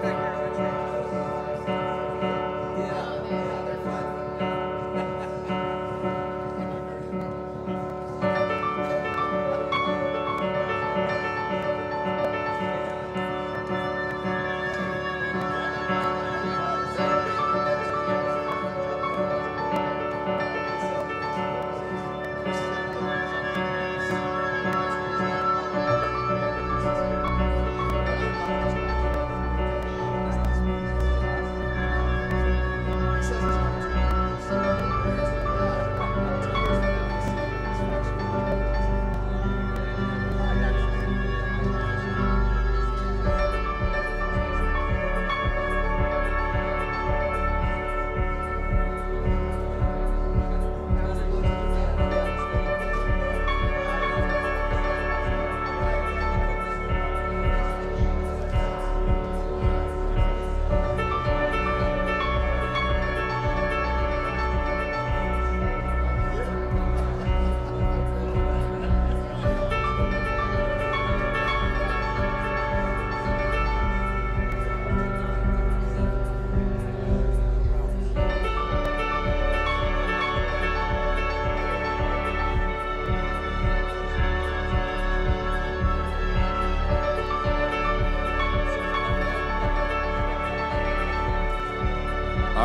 All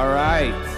right.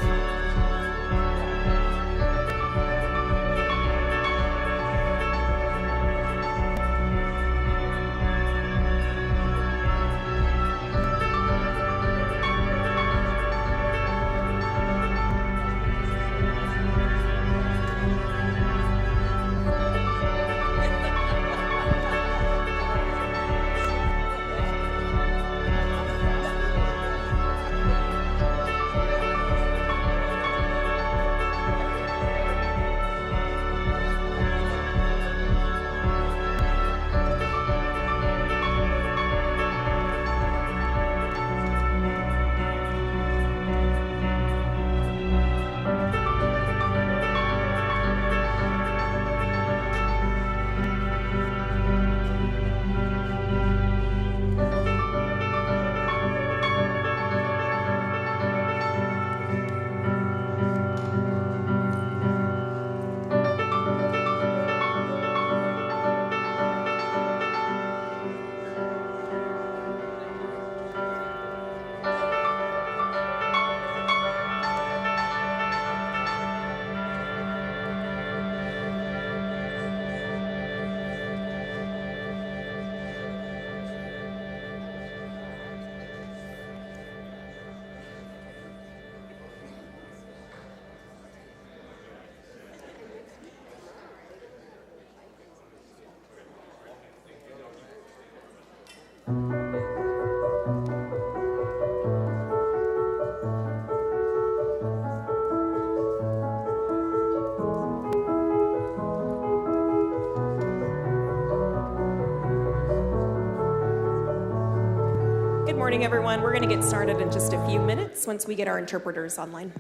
Good morning, everyone. We're going to get started in just a few minutes once we get our interpreters online.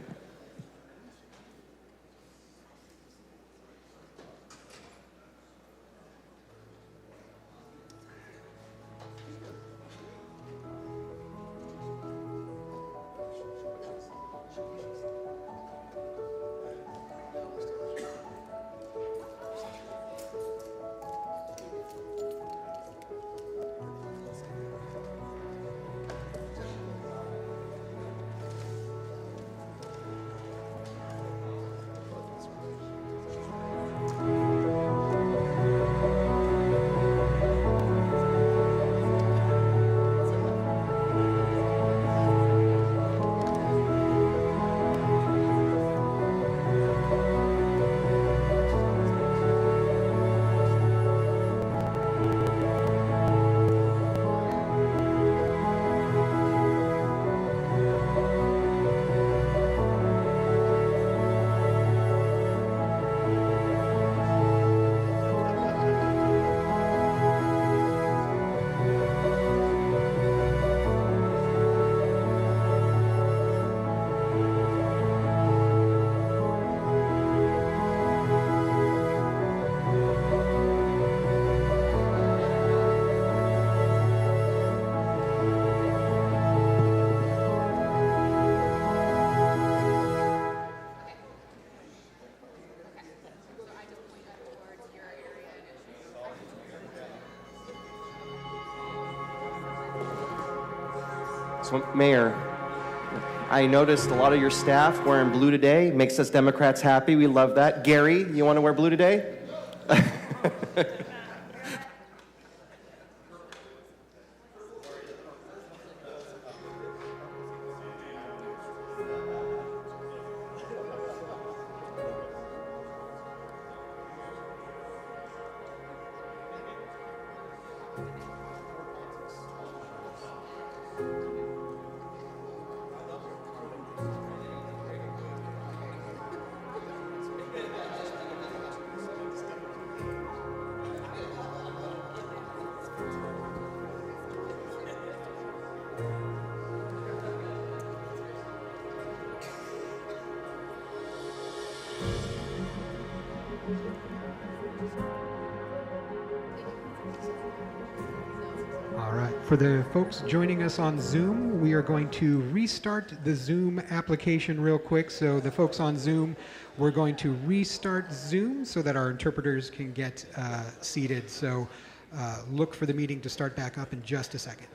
So, Mayor, I noticed a lot of your staff wearing blue today. Makes us Democrats happy. We love that. Gary, you want to wear blue today? All right, for the folks joining us on Zoom, we are going to restart the Zoom application real quick. So the folks on Zoom, we're going to restart Zoom so that our interpreters can get seated. So look for the meeting to start back up in just a second.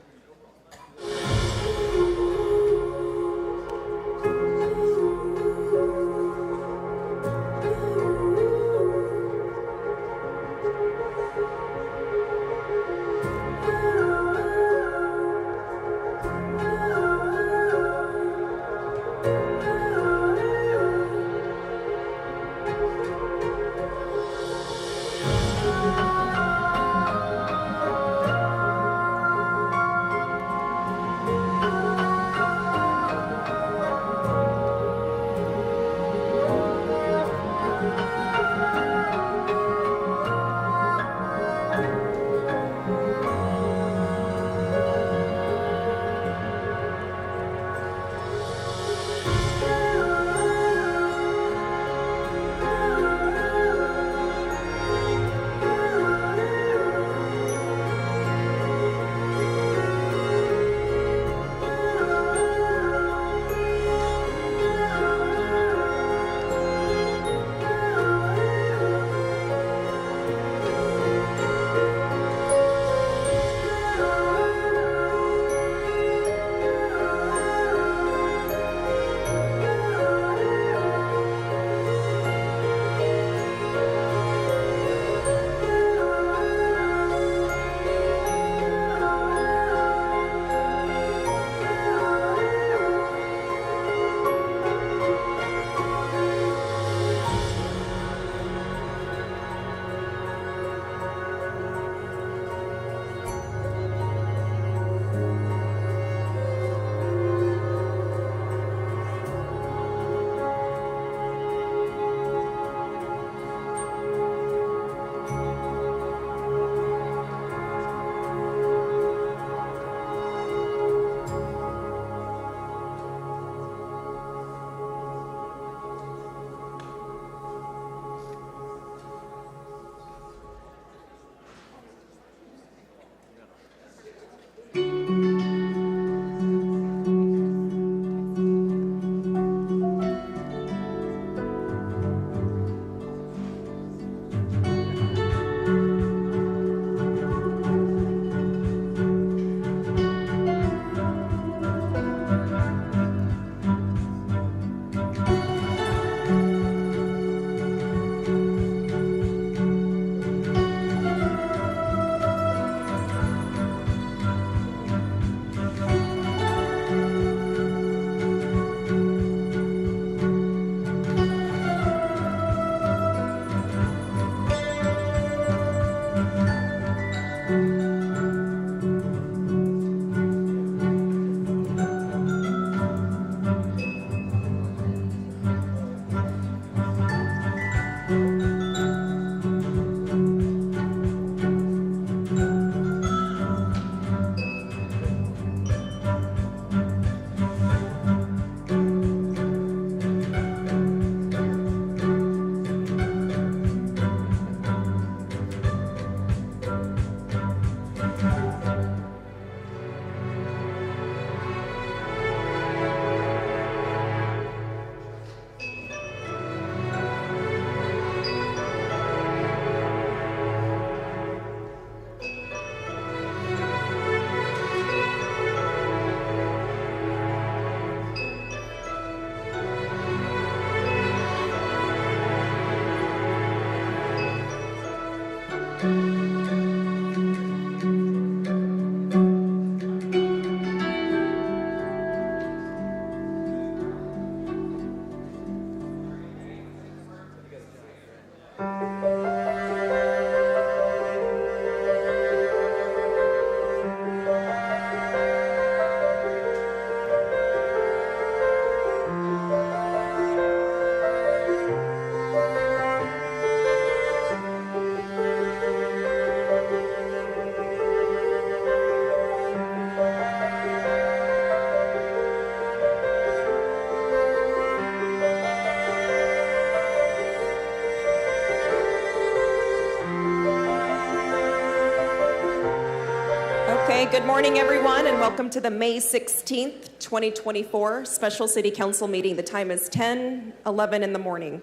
right, good morning, everyone, and welcome to the May 16th, 2024 Special City Council meeting. The time is 10:11 in the morning.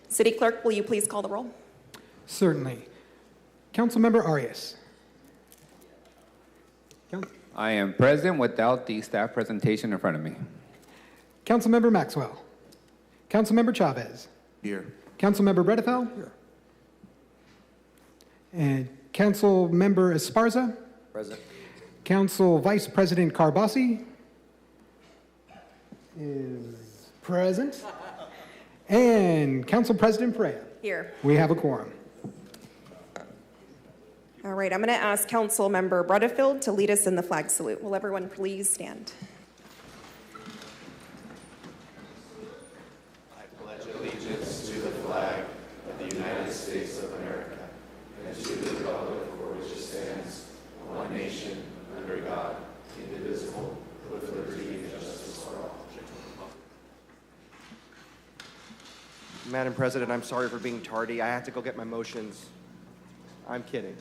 City Clerk, will you please call the roll? Certainly. Councilmember Arias. I am present without the staff presentation in front of me. Councilmember Maxwell. Councilmember Chavez. Here. Councilmember Bredethel. Here. And Councilmember Esparza. Present. Council Vice President Carbasi is present. And Council President Perea. Here. We have a quorum. All right, I'm going to ask Council Member Butterfield to lead us in the flag salute. Will everyone please stand? I pledge allegiance to the flag of the United States of America and to the republic for which it stands, one nation, under God, indivisible, with liberty and justice for all. Madam President, I'm sorry for being tardy. I had to go get my motions. I'm kidding.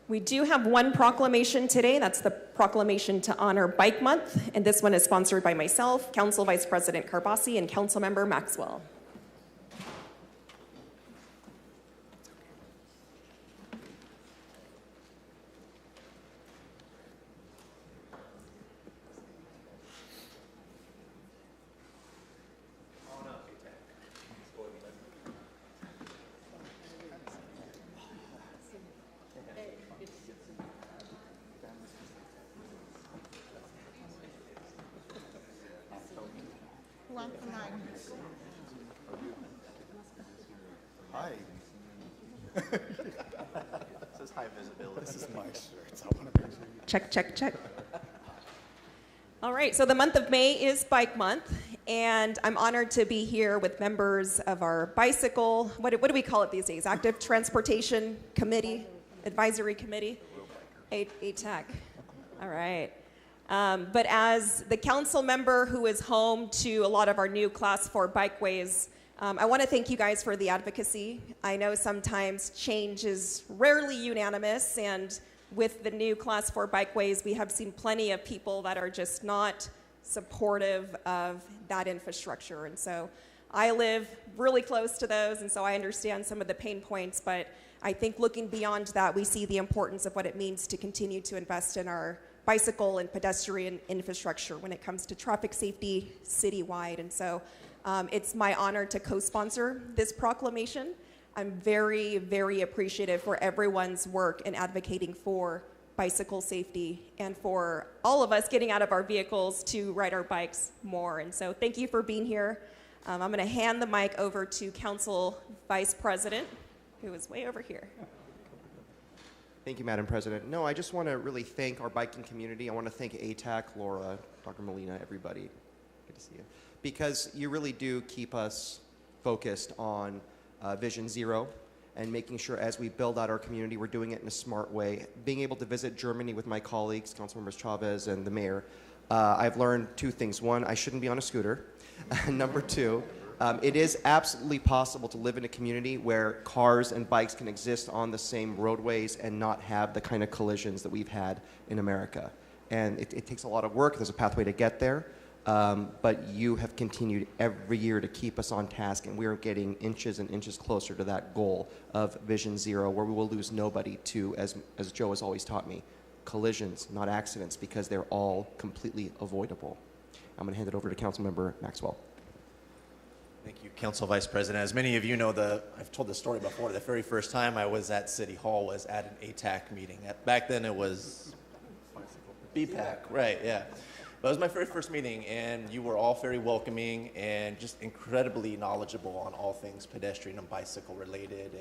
We do have one proclamation today. That's the proclamation to honor Bike Month, and this one is sponsored by myself, Council Vice President Carbasi, and Councilmember Maxwell. Hi. This is high visibility. This is my shirt. Check, check, check. All right, so the month of May is Bike Month, and I'm honored to be here with members of our bicycle, what do we call it these days? Active Transportation Committee, Advisory Committee, ATAC. All right. But as the council member who is home to a lot of our new Class 4 bikeways, I want to thank you guys for the advocacy. I know sometimes change is rarely unanimous, and with the new Class 4 bikeways, we have seen plenty of people that are just not supportive of that infrastructure. And so I live really close to those, and so I understand some of the pain points, but I think looking beyond that, we see the importance of what it means to continue to invest in our bicycle and pedestrian infrastructure when it comes to traffic safety citywide. And so it's my honor to co-sponsor this proclamation. I'm very, very appreciative for everyone's work in advocating for bicycle safety and for all of us getting out of our vehicles to ride our bikes more. And so thank you for being here. I'm going to hand the mic over to Council Vice President, who is way over here. Thank you, Madam President. No, I just want to really thank our biking community. I want to thank ATAC, Laura, Dr. Molina, everybody. Good to see you. Because you really do keep us focused on Vision Zero and making sure as we build out our community, we're doing it in a smart way. Being able to visit Germany with my colleagues, Councilmembers Chavez and the mayor, I've learned two things. One, I shouldn't be on a scooter. Number two, it is absolutely possible to live in a community where cars and bikes can exist on the same roadways and not have the kind of collisions that we've had in America. And it takes a lot of work. There's a pathway to get there. But you have continued every year to keep us on task, and we're getting inches and inches closer to that goal of Vision Zero, where we will lose nobody to, as Joe has always taught me, collisions, not accidents, because they're all completely avoidable. I'm going to hand it over to Councilmember Maxwell. Thank you, Council Vice President. As many of you know, I've told this story before. The very first time I was at City Hall was at an ATAC meeting. Back then it was BPAC, right, yeah. But it was my very first meeting, and you were all very welcoming and just incredibly knowledgeable on all things pedestrian and bicycle related.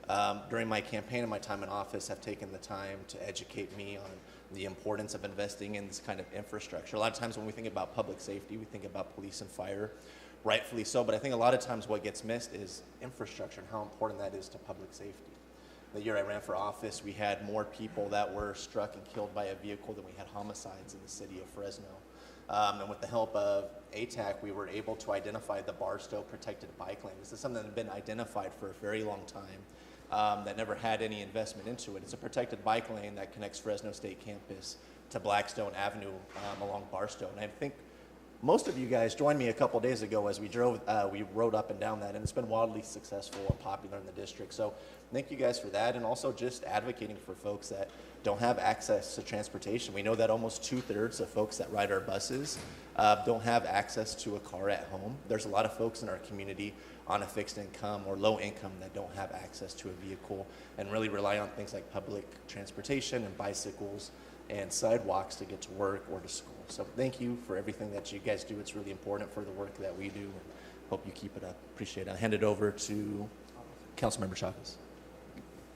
And during my campaign and my time in office, have taken the time to educate me on the importance of investing in this kind of infrastructure. A lot of times when we think about public safety, we think about police and fire, rightfully so, but I think a lot of times what gets missed is infrastructure and how important that is to public safety. the year I ran for office, we had more people that were struck and killed by a vehicle than we had homicides in the city of Fresno. And with the help of ATAC, we were able to identify the Barstow protected bike lane. This is something that had been identified for a very long time that never had any investment into it. It's a protected bike lane that connects Fresno State Campus to Blackstone Avenue along Barstow. And I think most of you guys joined me a couple days ago as we rode up and down that, and it's been wildly successful and popular in the district. So thank you guys for that, and also just advocating for folks that don't have access to transportation. We know that almost 2/3 of folks that ride our buses don't have access to a car at home. There's a lot of folks in our community on a fixed income or low income that don't have access to a vehicle and really rely on things like public transportation and bicycles and sidewalks to get to work or to school. So thank you for everything that you guys do. It's really important for the work that we do, and hope you keep it up. Appreciate it. I'll hand it over to Councilmember Chavez.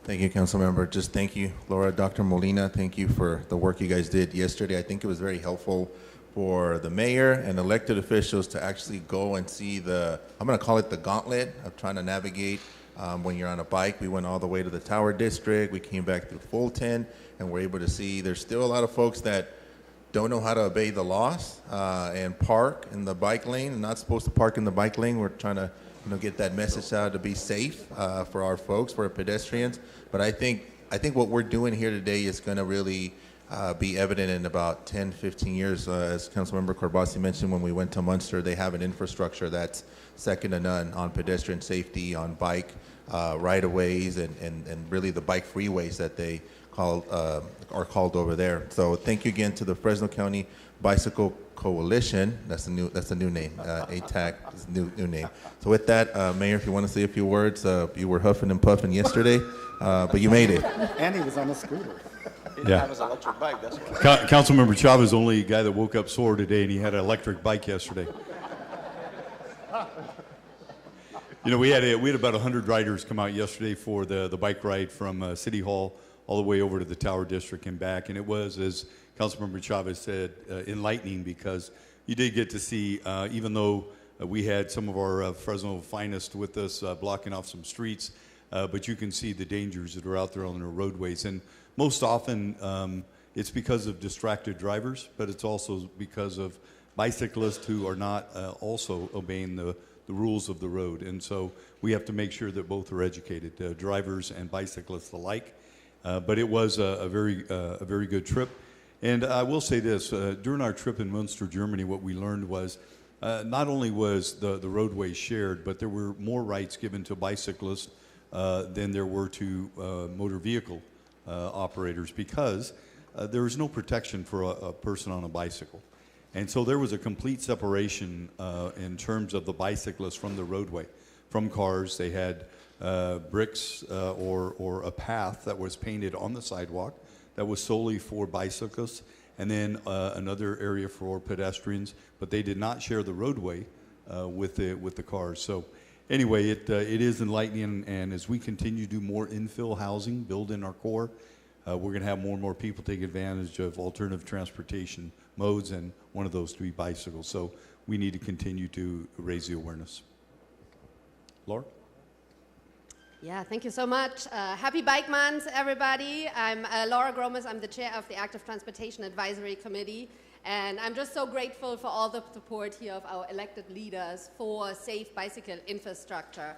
Thank you, Councilmember. Just thank you, Laura, Dr. Molina. Thank you for the work you guys did yesterday. I think it was very helpful for the mayor and elected officials to actually go and see I'm going to call it the gauntlet of trying to navigate when you're on a bike. We went all the way to the Tower District. We came back through Fulton, and we're able to see there's still a lot of folks that don't know how to obey the laws and park in the bike lane. And not supposed to park in the bike lane. We're trying to get that message out to be safe for our folks, for our pedestrians. But I think what we're doing here today is going to really be evident in about 10, 15 years. As Councilmember Corbasi mentioned, when we went to Munster, they have an infrastructure that's second to none on pedestrian safety, on bike right-of-ways, and really the bike freeways that they are called over there. So thank you again to the Fresno County Bicycle Coalition. That's the new name. ATAC is the new name. So with that, Mayor, if you want to say a few words, you were huffing and puffing yesterday, but you made it. And he was on a scooter. He didn't have his electric bike, that's why. Councilmember Chavez is the only guy that woke up sore today, and he had an electric bike yesterday. You know, we had about 100 riders come out yesterday for the bike ride from City Hall all the way over to the Tower District and back, and it was, as Councilmember Chavez said, enlightening, because you did get to see, even though we had some of our Fresno finest with us blocking off some streets, but you can see the dangers that are out there on the roadways. And most often it's because of distracted drivers, but it's also because of bicyclists who are not also obeying the rules of the road. And so we have to make sure that both are educated, drivers and bicyclists alike. But it was a very good trip. And I will say this, during our trip in Munster, Germany, what we learned was not only was the roadway shared, but there were more rights given to bicyclists than there were to motor vehicle operators, because there is no protection for a person on a bicycle. And so there was a complete separation in terms of the bicyclists from the roadway, from cars. They had bricks or a path that was painted on the sidewalk that was solely for bicyclists, and then another area for pedestrians, but they did not share the roadway with the cars. So anyway, it is enlightening, and as we continue to do more infill housing, build in our core, we're going to have more and more people take advantage of alternative transportation modes, and one of those to be bicycles. So we need to continue to raise the awareness. Laura? Yeah, thank you so much. Happy Bike Month, everybody. I'm Laura Gromes. I'm the chair of the Active Transportation Advisory Committee. And I'm just so grateful for all the support here of our elected leaders for safe bicycle infrastructure.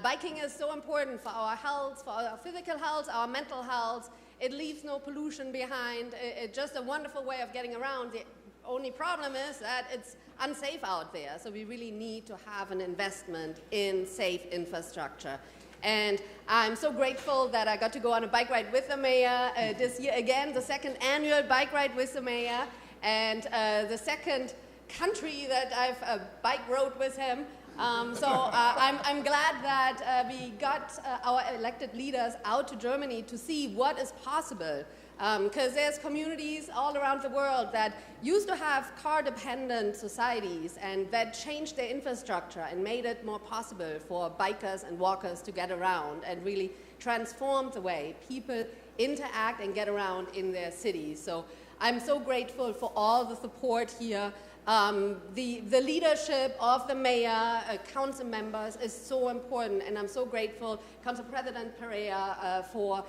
Biking is so important for our health, for our physical health, our mental health. It leaves no pollution behind. It's just a wonderful way of getting around. The only problem is that it's unsafe out there. So we really need to have an investment in safe infrastructure. And I'm so grateful that I got to go on a bike ride with the mayor this year again, the second annual bike ride with the mayor, and the second country that I've bike rode with him. I'm glad that we got our elected leaders out to Germany to see what is possible. Because there's communities all around the world that used to have car-dependent societies, and that changed their infrastructure and made it more possible for bikers and walkers to get around, and really transformed the way people interact and get around in their cities. So I'm so grateful for all the support here The leadership of the mayor, council members is so important, and I'm so grateful, Council President Perea, for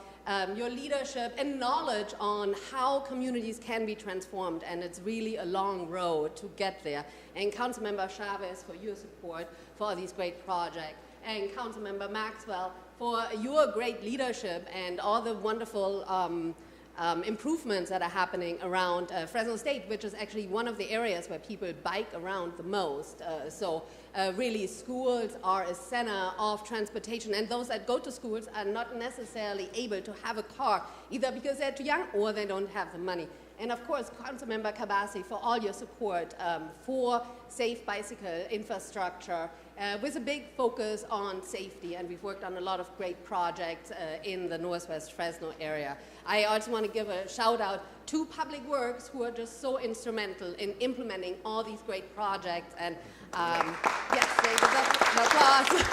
your leadership and knowledge on how communities can be transformed, and it's really a long road to get there. And Councilmember Chavez for your support for these great projects, and Councilmember Maxwell for your great leadership and all the wonderful improvements that are happening around Fresno State, which is actually one of the areas where people bike around the most. So really, schools are a center of transportation, and those that go to schools are not necessarily able to have a car, either because they're too young or they don't have the money. And of course, Councilmember Kabasi, for all your support for safe bicycle infrastructure, with a big focus on safety, and we've worked on a lot of great projects in the Northwest Fresno area. I also want to give a shout out to Public Works, who are just so instrumental in implementing all these great projects, and yes, they deserve an applause.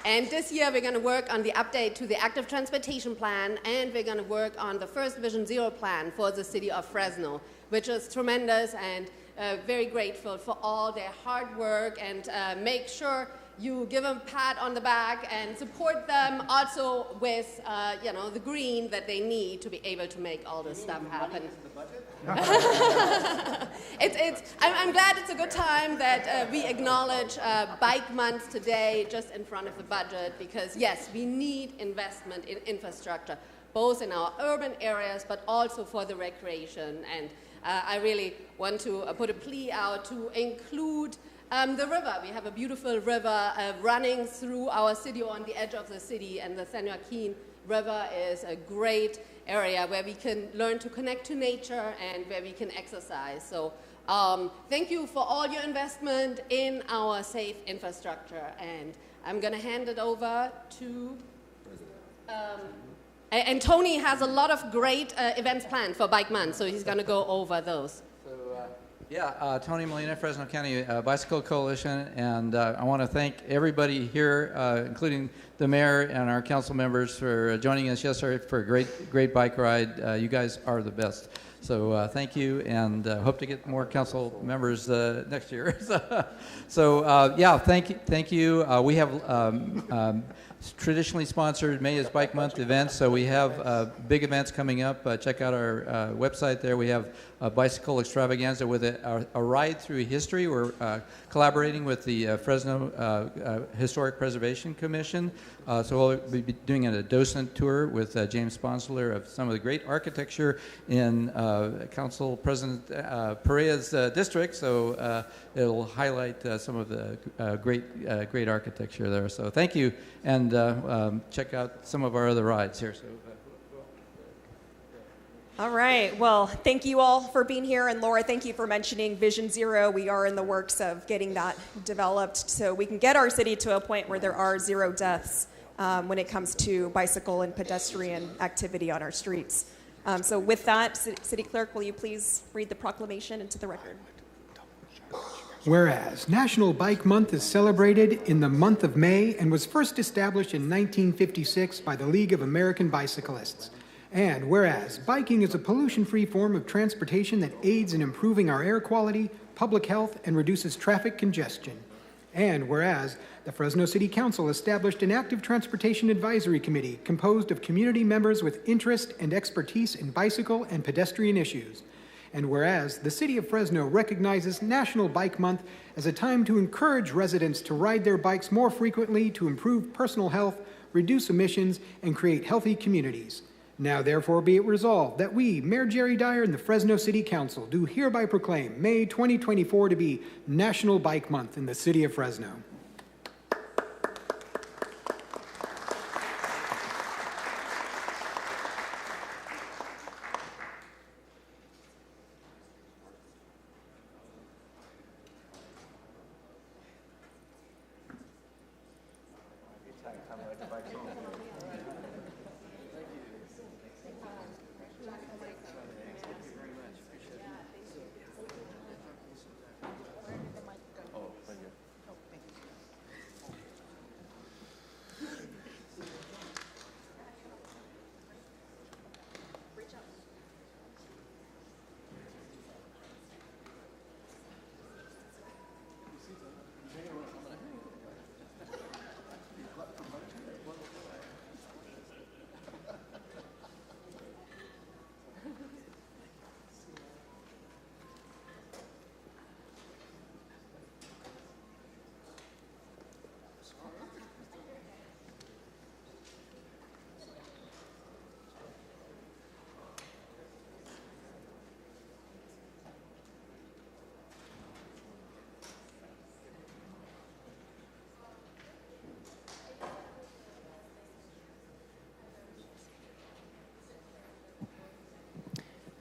And this year we're going to work on the update to the active transportation plan, and we're going to work on the first Vision Zero plan for the city of Fresno, which is tremendous, and very grateful for all their hard work, and make sure you give them a pat on the back and support them also with the green that they need to be able to make all this stuff happen. I'm glad it's a good time that we acknowledge Bike Month today just in front of the budget, because yes, we need investment in infrastructure, both in our urban areas but also for the recreation. And I really want to put a plea out to include the river. We have a beautiful river running through our city, on the edge of the city, and the San Joaquin River is a great area where we can learn to connect to nature and where we can exercise. So thank you for all your investment in our safe infrastructure. And I'm going to hand it over to... and Tony has a lot of great events planned for Bike Month, so he's going to go over those. Tony Molina, Fresno County Bicycle Coalition, and I want to thank everybody here, including the mayor and our council members, for joining us yesterday for a great bike ride. You guys are the best. So thank you, and hope to get more council members next year. Thank you. We have traditionally sponsored May is Bike Month events, so we have big events coming up. Check out our website there. We have a bicycle extravaganza with a ride through history. We're collaborating with the Fresno Historic Preservation Commission. So we'll be doing a docent tour with James Sponsler of some of the great architecture in Council President Perea's district. So it'll highlight some of the great architecture there. So thank you, and check out some of our other rides here. So. All right. Well, thank you all for being here. And Laura, thank you for mentioning Vision Zero. We are in the works of getting that developed so we can get our city to a point where there are 0 deaths when it comes to bicycle and pedestrian activity on our streets. So with that, City Clerk, will you please read the proclamation into the record? Whereas National Bike Month is celebrated in the month of May and was first established in 1956 by the League of American Bicyclists. And whereas biking is a pollution-free form of transportation that aids in improving our air quality, public health, and reduces traffic congestion. And whereas the Fresno City Council established an active transportation advisory committee composed of community members with interest and expertise in bicycle and pedestrian issues. And whereas the City of Fresno recognizes National Bike Month as a time to encourage residents to ride their bikes more frequently to improve personal health, reduce emissions, and create healthy communities. Now therefore be it resolved that we, Mayor Jerry Dyer and the Fresno City Council, do hereby proclaim May 2024 to be National Bike Month in the City of Fresno.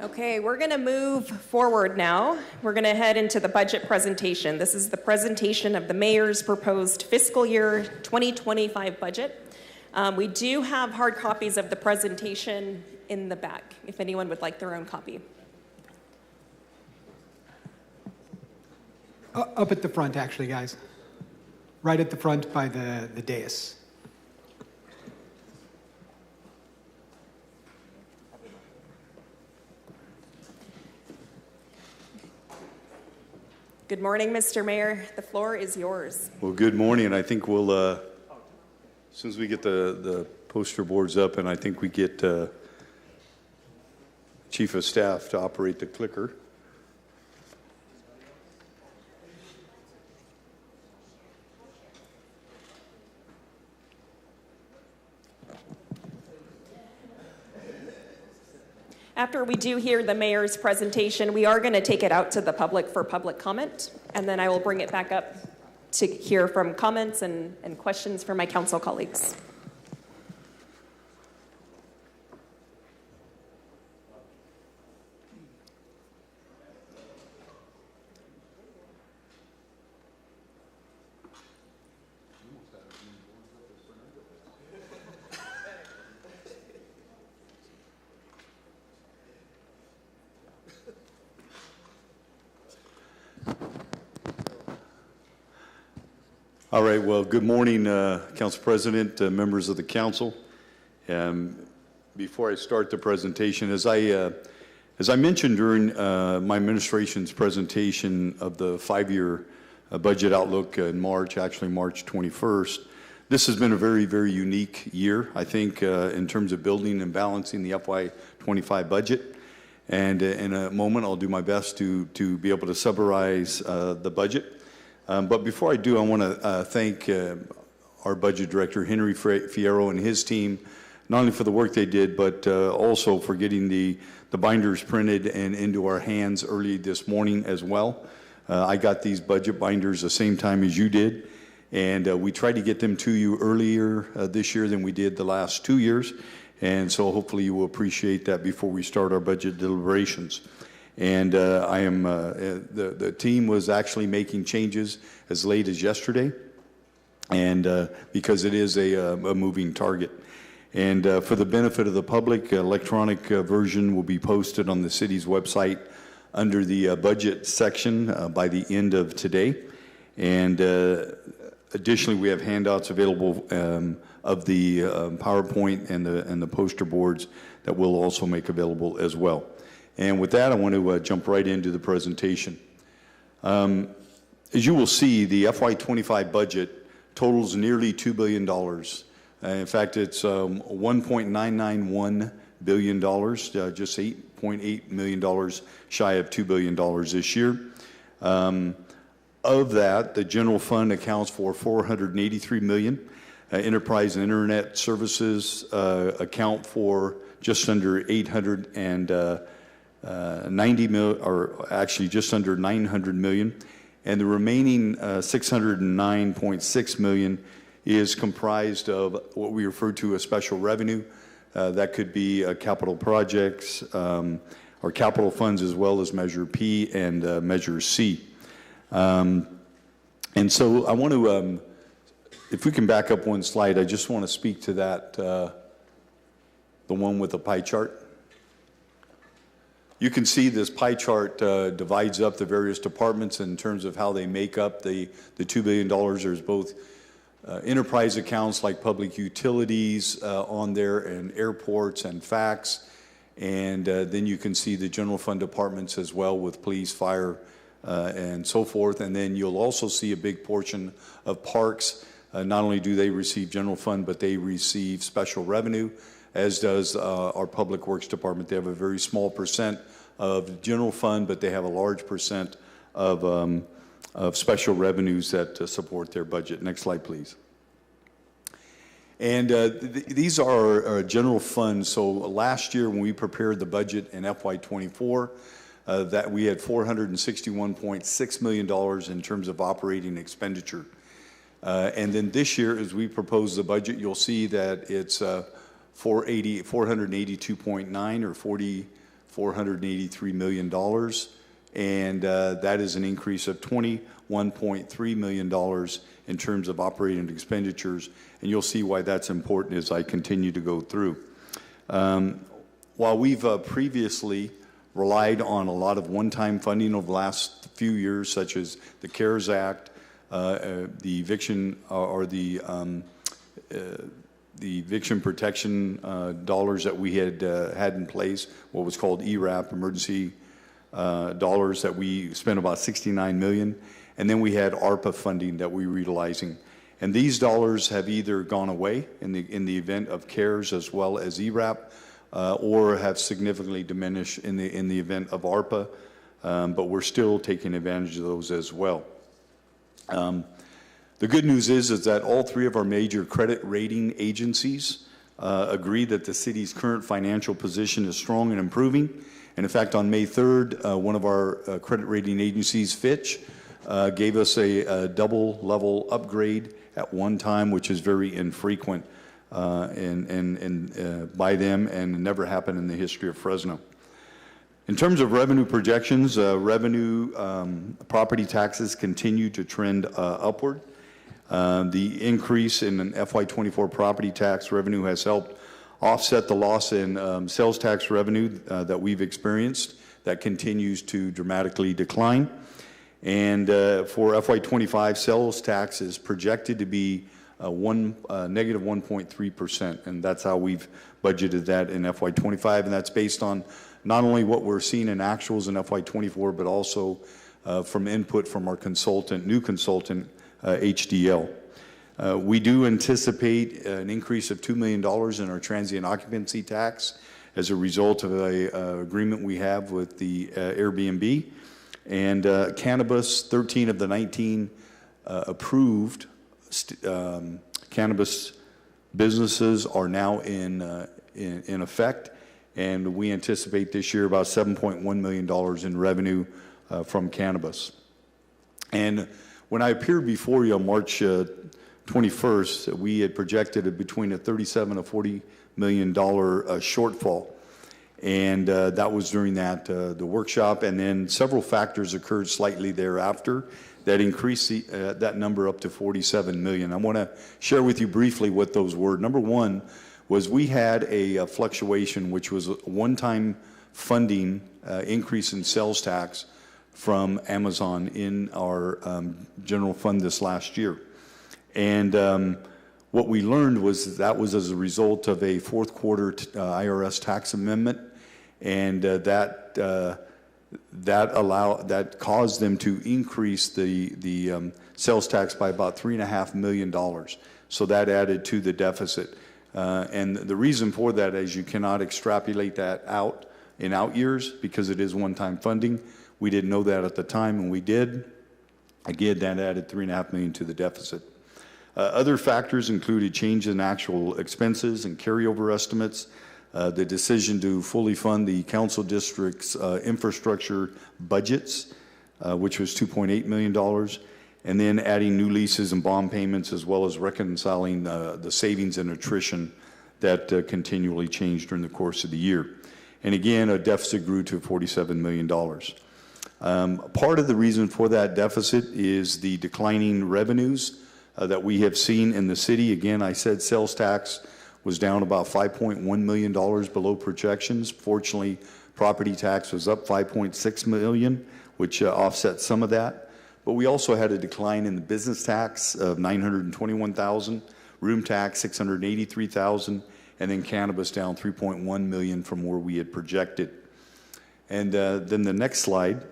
Okay, we're going to move forward now. We're going to head into the budget presentation. This is the presentation of the mayor's proposed fiscal year 2025 budget. We do have hard copies of the presentation in the back, if anyone would like their own copy. Up at the front, actually, guys. Right at the front by the dais. Good morning, Mr. Mayor. The floor is yours. Well, good morning. I think we'll, as soon as we get the poster boards up, and I think we get Chief of Staff to operate the clicker. After we do hear the mayor's presentation, we are going to take it out to the public for public comment, and then I will bring it back up to hear from comments and questions from my council colleagues. All right, well, good morning, Council President, members of the council. Before I start the presentation, as I mentioned during my administration's presentation of the 5-year budget outlook in March, actually March 21st, this has been a very, very unique year, I think, in terms of building and balancing the FY25 budget. And in a moment, I'll do my best to be able to summarize the budget. But before I do, I want to thank our budget director, Henry Fierro, and his team, not only for the work they did, but also for getting the binders printed and into our hands early this morning as well. I got these budget binders the same time as you did, and we tried to get them to you earlier this year than we did the last 2 years, and so hopefully you will appreciate that before we start our budget deliberations. And the team was actually making changes as late as yesterday, and because it is a moving target. And for the benefit of the public, electronic version will be posted on the city's website under the budget section by the end of today. And additionally, we have handouts available of the PowerPoint and the poster boards that we'll also make available as well. And with that, I want to jump right into the presentation. As you will see, the FY25 budget totals nearly $2 billion. In fact, it's $1.991 billion, just $8.8 million shy of $2 billion this year. Of that, the general fund accounts for $483 million. Enterprise and internet services account for just under 90 million, or actually just under 900 million, and the remaining 609.6 million is comprised of what we refer to as special revenue. That could be capital projects or capital funds, as well as Measure P and Measure C. And so I want to, if we can back up one slide, I just want to speak to that, the one with the pie chart. You can see this pie chart divides up the various departments in terms of how they make up the $2 billion. There's both enterprise accounts like public utilities on there, and airports and FACTS. And then you can see the general fund departments as well, with police, fire, and so forth. And then you'll also see a big portion of parks. Not only do they receive general fund, but they receive special revenue, as does our public works department. They have a very small percent of general fund, but they have a large percent of special revenues that support their budget. Next slide, please. And these are our general funds. So last year when we prepared the budget in FY24, that we had $461.6 million in terms of operating expenditure. And then this year, as we propose the budget, you'll see that it's 482.9 or $483 million, and that is an increase of $21.3 million in terms of operating expenditures, and you'll see why that's important as I continue to go through. While we've previously relied on a lot of one-time funding over the last few years, such as the CARES Act, the eviction or the eviction protection dollars that we had in place, what was called ERAP, emergency dollars that we spent about $69 million, and then we had ARPA funding that we were utilizing. And these dollars have either gone away in the event of CARES as well as ERAP, or have significantly diminished in the event of ARPA, but we're still taking advantage of those as well. The good news is that all three of our major credit rating agencies agree that the city's current financial position is strong and improving. And in fact, on May 3rd, one of our credit rating agencies, Fitch, gave us a double level upgrade at one time, which is very infrequent by them and never happened in the history of Fresno. In terms of revenue projections, property taxes continue to trend upward. The increase in an FY24 property tax revenue has helped offset the loss in sales tax revenue that we've experienced that continues to dramatically decline. And for FY25, sales tax is projected to be negative 1.3%, and that's how we've budgeted that in FY25, and that's based on not only what we're seeing in actuals in FY24, but also from input from our new consultant, HDL. We do anticipate an increase of $2 million in our transient occupancy tax as a result of an agreement we have with the Airbnb. And cannabis, 13 of the 19 approved cannabis businesses are now in effect, and we anticipate this year about $7.1 million in revenue from cannabis. And when I appeared before you on March 21st, we had projected between a $37 and $40 million shortfall. And that was during the workshop, and then several factors occurred slightly thereafter that increased that number up to $47 million. I want to share with you briefly what those were. Number one was we had a fluctuation, which was a one-time funding increase in sales tax from Amazon in our general fund this last year. And what we learned was that was as a result of a fourth quarter IRS tax amendment, and that caused them to increase the sales tax by about $3.5 million. So that added to the deficit. And the reason for that is you cannot extrapolate that out in out years because it is one-time funding. We didn't know that at the time, and we did. Again, that added $3.5 million to the deficit. Other factors included change in actual expenses and carryover estimates, the decision to fully fund the council district's infrastructure budgets, which was $2.8 million, and then adding new leases and bond payments, as well as reconciling the savings and attrition that continually changed during the course of the year. And again, a deficit grew to $47 million. Part of the reason for that deficit is the declining revenues that we have seen in the city. Again, I said sales tax was down about $5.1 million below projections. Fortunately, property tax was up $5.6 million, which offset some of that. But we also had a decline in the business tax of $921,000, room tax $683,000, and then cannabis down $3.1 million from where we had projected. And then the next slide.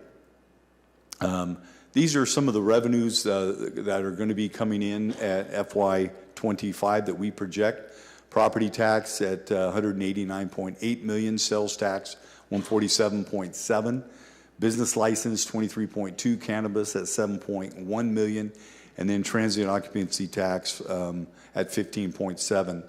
These are some of the revenues that are going to be coming in at FY25 that we project. Property tax at $189.8 million, sales tax $147.7, business license $23.2, cannabis at $7.1 million, and then transient occupancy tax at $15.7.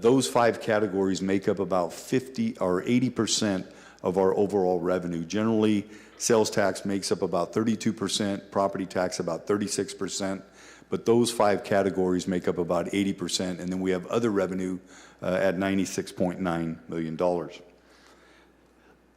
Those five categories make up about 50 or 80% of our overall revenue. Generally, sales tax makes up about 32%, property tax about 36%, but those five categories make up about 80%, and then we have other revenue at $96.9 million.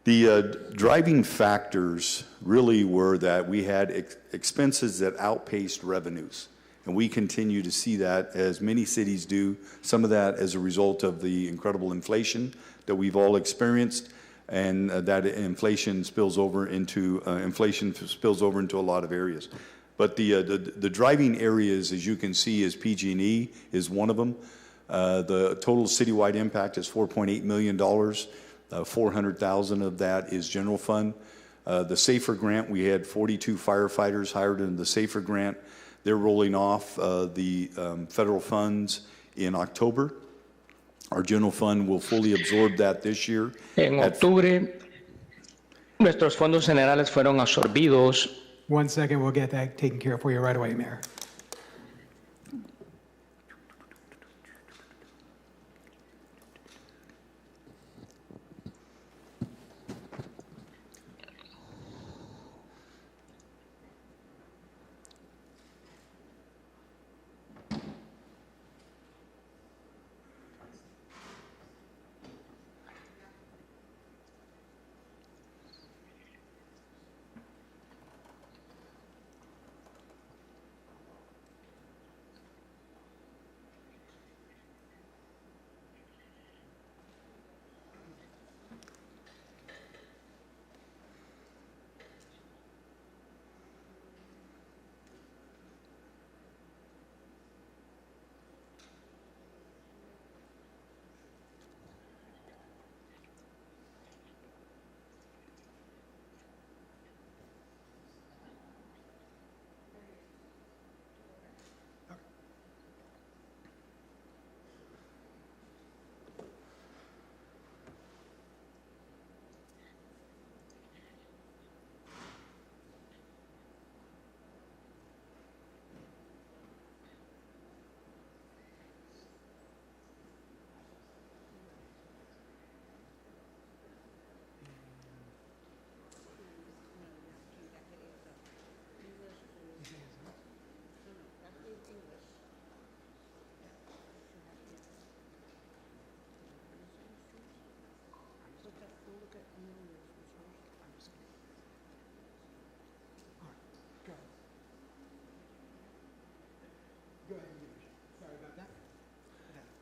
The driving factors really were that we had expenses that outpaced revenues. And we continue to see that, as many cities do, some of that as a result of the incredible inflation that we've all experienced, and that inflation spills over into a lot of areas. But the driving areas, as you can see, is PG&E is one of them. The total citywide impact is $4.8 million. 400,000 of that is general fund. The SAFER grant, we had 42 firefighters hired in the SAFER grant. They're rolling off the federal funds in October. Our general fund will fully absorb that this year. En octubre, nuestros fondos generales fueron absorbidos. 1 second, we'll get that taken care of for you right away, Mayor.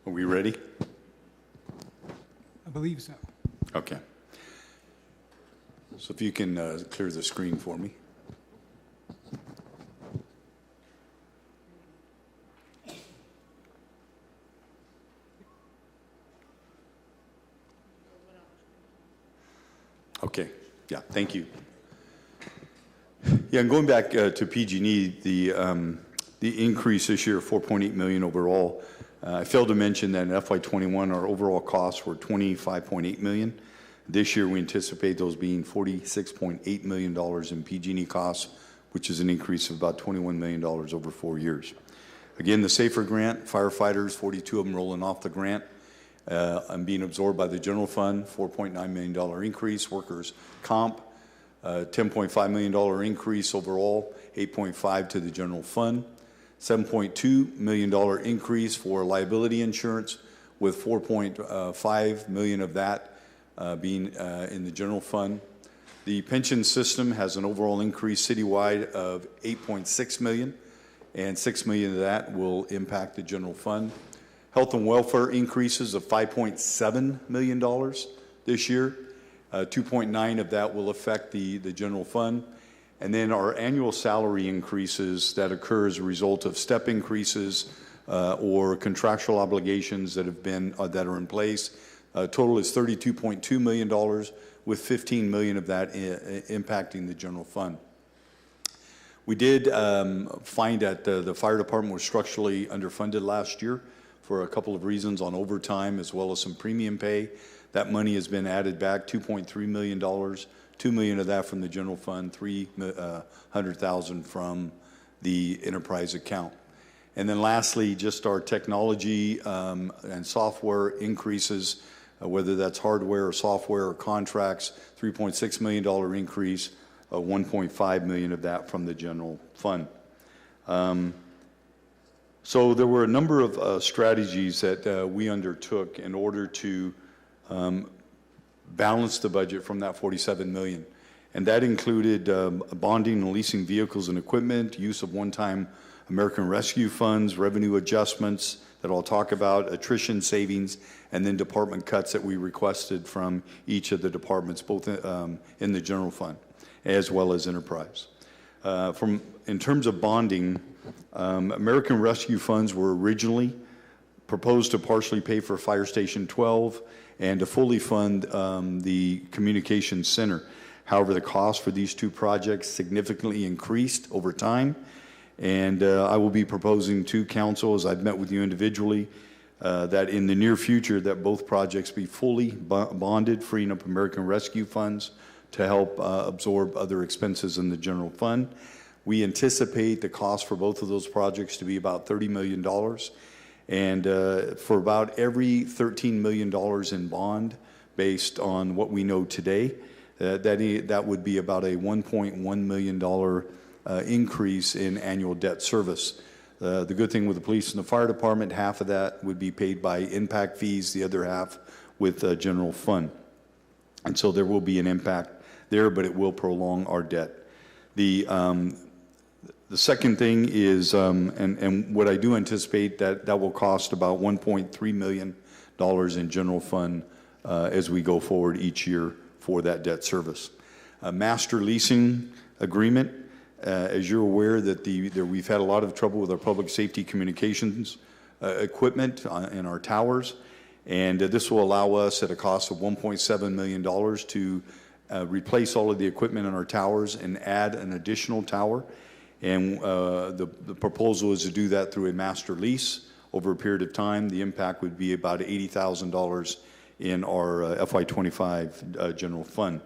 Are we ready? I believe so. Okay. So if you can clear the screen for me. Okay. Yeah, thank you. Yeah, and going back to PG&E, the increase this year, 4.8 million overall. I failed to mention that in FY21, our overall costs were 25.8 million. This year, we anticipate those being $46.8 million in PG&E costs, which is an increase of about $21 million over 4 years. Again, the SAFER grant, firefighters, 42 of them rolling off the grant, and being absorbed by the general fund, $4.9 million increase. Workers' comp, $10.5 million increase overall, 8.5 to the general fund. $7.2 million increase for liability insurance, with $4.5 million of that being in the general fund. The pension system has an overall increase citywide of $8.6 million, and $6 million of that will impact the general fund. Health and welfare increases of $5.7 million this year. 2.9 of that will affect the general fund. And then our annual salary increases that occur as a result of step increases or contractual obligations that have been that are in place. Total is $32.2 million, with $15 million of that impacting the general fund. We did find that the fire department was structurally underfunded last year for a couple of reasons, on overtime as well as some premium pay. That money has been added back, $2.3 million. $2 million of that from the general fund, $300,000 from the enterprise account. And then lastly, just our technology and software increases, whether that's hardware or software or contracts, $3.6 million increase, $1.5 million of that from the general fund. So there were a number of strategies that we undertook in order to balance the budget from that $47 million. And that included bonding and leasing vehicles and equipment, use of one-time American Rescue Funds, revenue adjustments that I'll talk about, attrition savings, and then department cuts that we requested from each of the departments, both in the general fund as well as enterprise. In terms of bonding, American Rescue Funds were originally proposed to partially pay for Fire Station 12 and to fully fund the Communications Center. However, the cost for these two projects significantly increased over time, and I will be proposing to council, as I've met with you individually, that in the near future that both projects be fully bonded, freeing up American Rescue Funds to help absorb other expenses in the general fund. We anticipate the cost for both of those projects to be about $30 million, and for about every $13 million in bond, based on what we know today, that would be about a $1.1 million increase in annual debt service. The good thing with the police and the fire department, half of that would be paid by impact fees, the other half with general fund. And so there will be an impact there, but it will prolong our debt. The second thing is, and what I do anticipate, that will cost about $1.3 million in general fund as we go forward each year for that debt service. A master leasing agreement, as you're aware that we've had a lot of trouble with our public safety communications equipment in our towers, and this will allow us at a cost of $1.7 million to replace all of the equipment in our towers and add an additional tower. And the proposal is to do that through a master lease over a period of time. The impact would be about $80,000 in our FY25 general fund.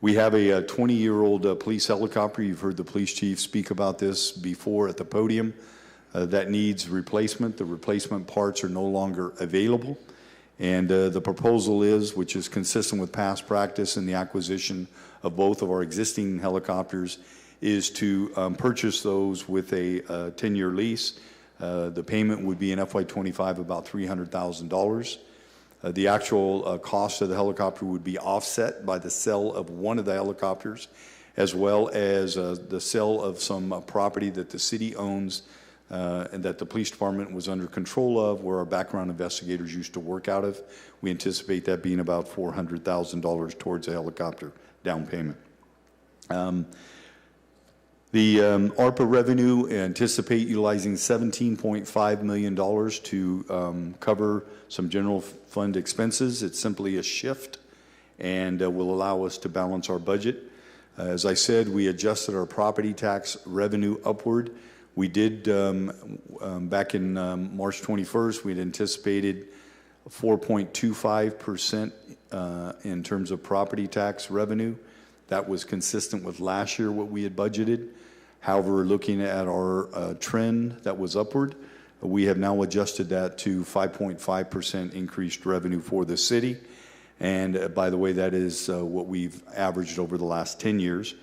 We have a 20-year-old police helicopter. You've heard the police chief speak about this before at the podium. That needs replacement. The replacement parts are no longer available. And the proposal is, which is consistent with past practice in the acquisition of both of our existing helicopters, is to purchase those with a 10-year lease. The payment would be in FY25 about $300,000. The actual cost of the helicopter would be offset by the sale of one of the helicopters, as well as the sale of some property that the city owns and that the police department was under control of, where our background investigators used to work out of. We anticipate that being about $400,000 towards a helicopter down payment. The ARPA revenue, anticipate utilizing $17.5 million to cover some general fund expenses. It's simply a shift and will allow us to balance our budget. As I said, we adjusted our property tax revenue upward. We did, back in March 21st, we had anticipated 4.25% in terms of property tax revenue. That was consistent with last year, what we had budgeted. However, looking at our trend that was upward, we have now adjusted that to 5.5% increased revenue for the city. And by the way, that is what we've averaged over the last 10 years.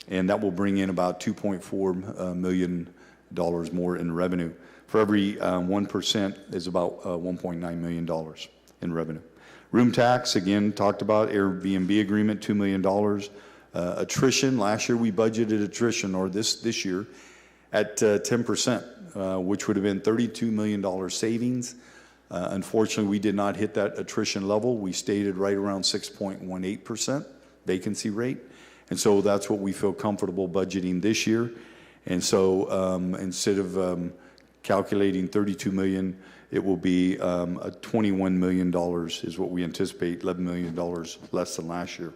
And that will bring in about $2.4 million more in revenue. For every 1% is about $1.9 million in revenue. Room tax, again, talked about. Airbnb agreement, $2 million. Attrition, last year we budgeted attrition, or this year, at 10%, which would have been $32 million savings. Unfortunately, we did not hit that attrition level. We stayed at right around 6.18% vacancy rate. And so that's what we feel comfortable budgeting this year. And so instead of calculating $32 million, it will be $21 million is what we anticipate, $11 million less than last year.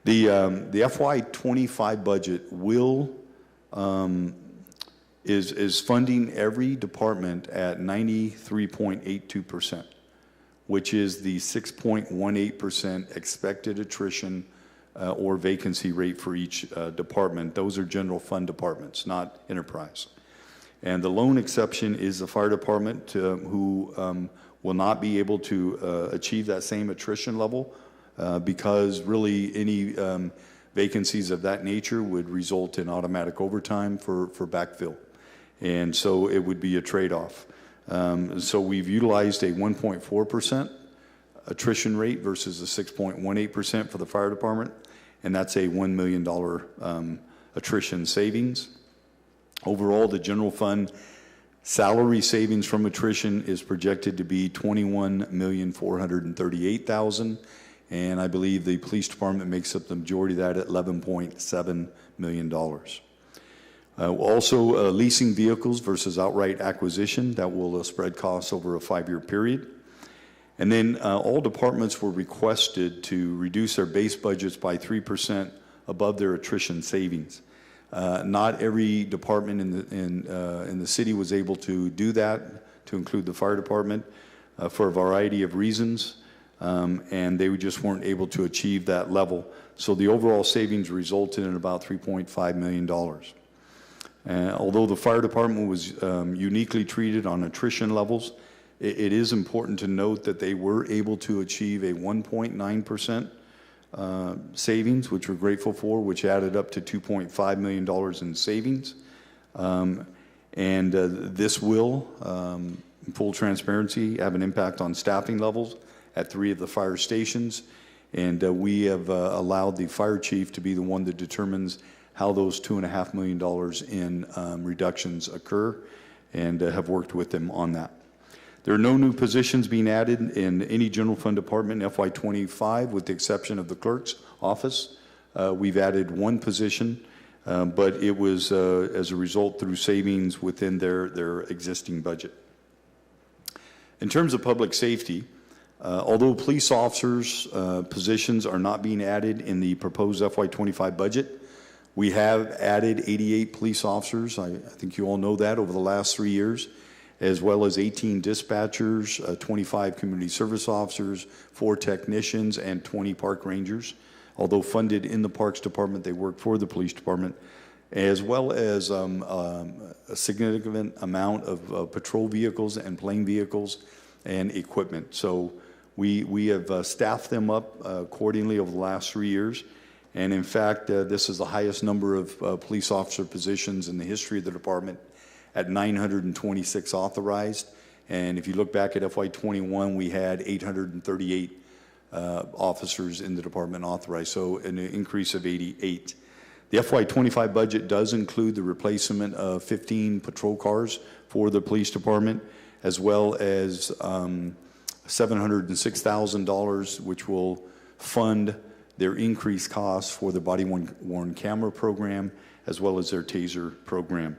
The FY25 budget is funding every department at 93.82%, which is the 6.18% expected attrition or vacancy rate for each department. Those are general fund departments, not enterprise. And the lone exception is the fire department, who will not be able to achieve that same attrition level because really any vacancies of that nature would result in automatic overtime for backfill. And so it would be a trade-off. So we've utilized a 1.4% attrition rate versus the 6.18% for the fire department, and that's a $1 million attrition savings. Overall, the general fund salary savings from attrition is projected to be $21,438,000, and I believe the police department makes up the majority of that at $11.7 million. Also, leasing vehicles versus outright acquisition, that will spread costs over a 5-year period. And then all departments were requested to reduce their base budgets by 3% above their attrition savings. Not every department in the city was able to do that, to include the fire department, for a variety of reasons, and they just weren't able to achieve that level. So the overall savings resulted in about $3.5 million. Although the fire department was uniquely treated on attrition levels, it is important to note that they were able to achieve a 1.9% savings, which we're grateful for, which added up to $2.5 million in savings. This will, in full transparency, have an impact on staffing levels at 3 of the fire stations. And we have allowed the fire chief to be the one that determines how those $2.5 million in reductions occur, and have worked with them on that. There are no new positions being added in any general fund department in FY25, with the exception of the clerk's office. We've added 1 position, but it was as a result through savings within their existing budget. In terms of public safety, although police officers' positions are not being added in the proposed FY25 budget, we have added 88 police officers. I think you all know that over the last 3 years, as well as 18 dispatchers, 25 community service officers, 4 technicians, and 20 park rangers. Although funded in the Parks Department, they work for the Police Department, as well as a significant amount of patrol vehicles and plane vehicles and equipment. So we have staffed them up accordingly over the last 3 years. And in fact, this is the highest number of police officer positions in the history of the department, at 926 authorized. And if you look back at FY21, we had 838 officers in the department authorized, so an increase of 88. The FY25 budget does include the replacement of 15 patrol cars for the police department, as well as $706,000, which will fund their increased costs for the body-worn camera program, as well as their taser program.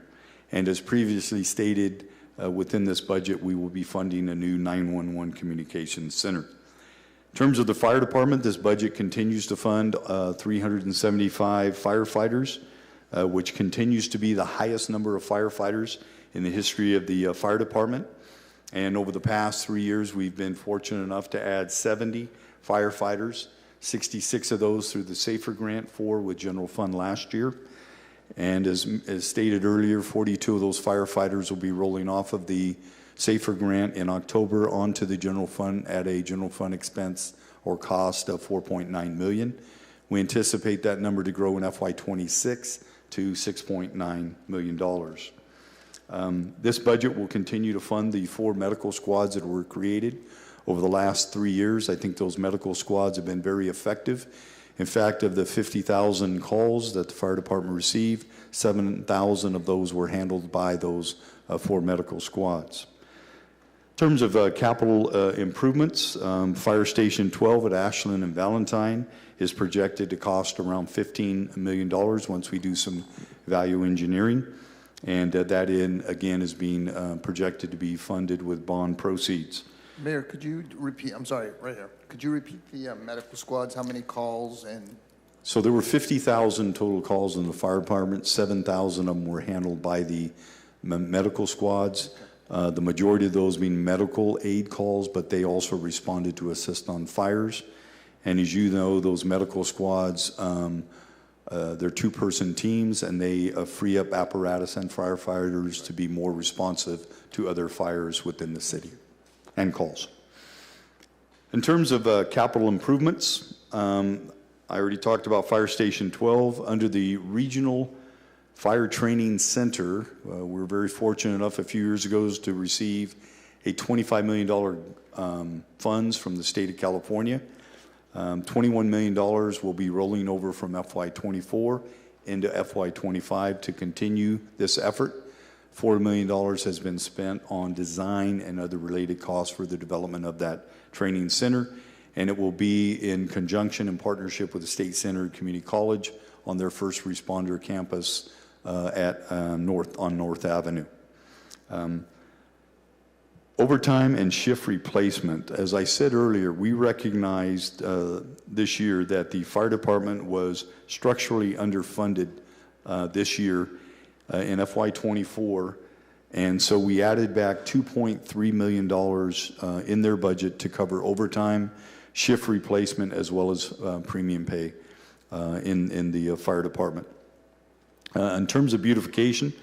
And as previously stated, within this budget, we will be funding a new 911 communications center. In terms of the fire department, this budget continues to fund 375 firefighters, which continues to be the highest number of firefighters in the history of the fire department. And over the past 3 years, we've been fortunate enough to add 70 firefighters, 66 of those through the SAFER grant, 4 with general fund last year. And as stated earlier, 42 of those firefighters will be rolling off of the SAFER grant in October onto the general fund at a general fund expense or cost of $4.9 million. We anticipate that number to grow in FY26 to $6.9 million. This budget will continue to fund the 4 medical squads that were created over the last 3 years. I think those medical squads have been very effective. In fact, of the 50,000 calls that the fire department received, 7,000 of those were handled by those 4 medical squads. In terms of capital improvements, Fire Station 12 at Ashland and Valentine is projected to cost around $15 million once we do some value engineering. And that, again, is being projected to be funded with bond proceeds. Mayor, could you repeat, I'm sorry, right here. Could you repeat the medical squads, how many calls and? So there were 50,000 total calls in the fire department. 7,000 of them were handled by the medical squads. Okay. The majority of those being medical aid calls, but they also responded to assist on fires. And as you know, those medical squads, they're 2-person teams, and they free up apparatus and firefighters to be more responsive to other fires within the city and calls. In terms of capital improvements, I already talked about Fire Station 12. Under the Regional Fire Training Center, we were very fortunate enough a few years ago to receive a $25 million funds from the state of California. $21 million will be rolling over from FY24 into FY25 to continue this effort. $4 million has been spent on design and other related costs for the development of that training center, and it will be in conjunction and partnership with the State Center Community College on their first responder campus on North Avenue. Overtime and shift replacement. As I said earlier, we recognized this year that the fire department was structurally underfunded this year in FY24, and so we added back $2.3 million in their budget to cover overtime, shift replacement, as well as premium pay in the fire department. In terms of beautification,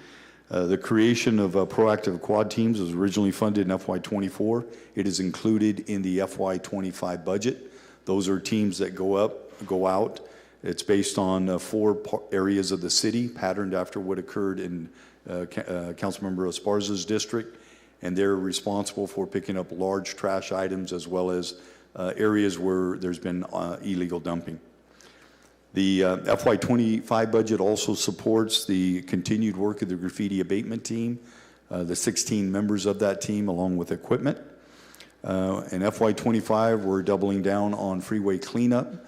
the creation of proactive quad teams was originally funded in FY24. It is included in the FY25 budget. Those are teams that go out. It's based on 4 areas of the city, patterned after what occurred in Councilmember Esparza's district, and they're responsible for picking up large trash items as well as areas where there's been illegal dumping. The FY25 budget also supports the continued work of the graffiti abatement team, the 16 members of that team, along with equipment. In FY25, we're doubling down on freeway cleanup.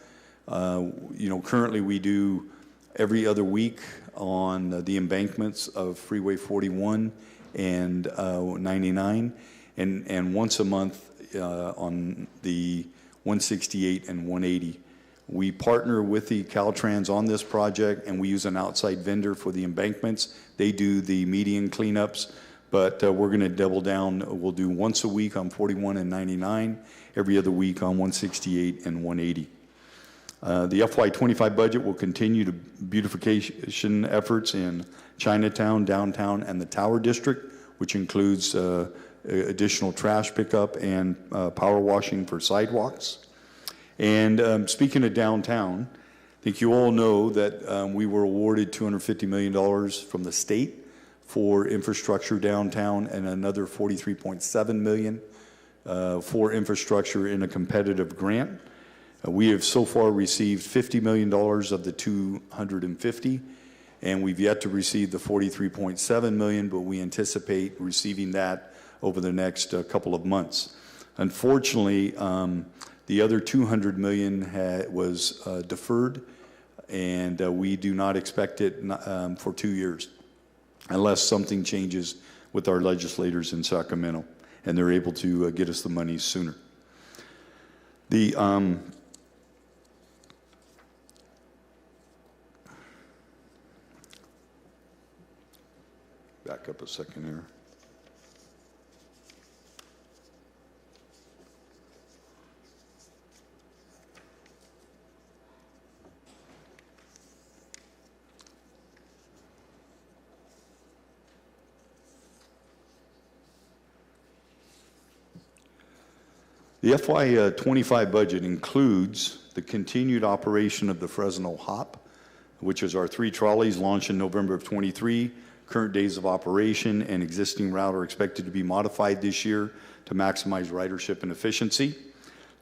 Currently we do every other week on the embankments of Freeway 41 and 99, and once a month on the 168 and 180. We partner with the Caltrans on this project, and we use an outside vendor for the embankments. They do the median cleanups, but we're going to double down. We'll do once a week on 41 and 99, every other week on 168 and 180. The FY25 budget will continue to beautification efforts in Chinatown, downtown, and the Tower District, which includes additional trash pickup and power washing for sidewalks. And speaking of downtown, I think you all know that we were awarded $250 million from the state for infrastructure downtown, and another $43.7 million for infrastructure in a competitive grant. We have so far received $50 million of the $250, and we've yet to receive the $43.7 million, but we anticipate receiving that over the next couple of months. Unfortunately, the other $200 million was deferred, and we do not expect it for 2 years unless something changes with our legislators in Sacramento and they're able to get us the money sooner. The back up a second here. The FY25 budget includes the continued operation of the Fresno Hop, which is our 3 trolleys launched in November of 23. Current days of operation and existing route are expected to be modified this year to maximize ridership and efficiency.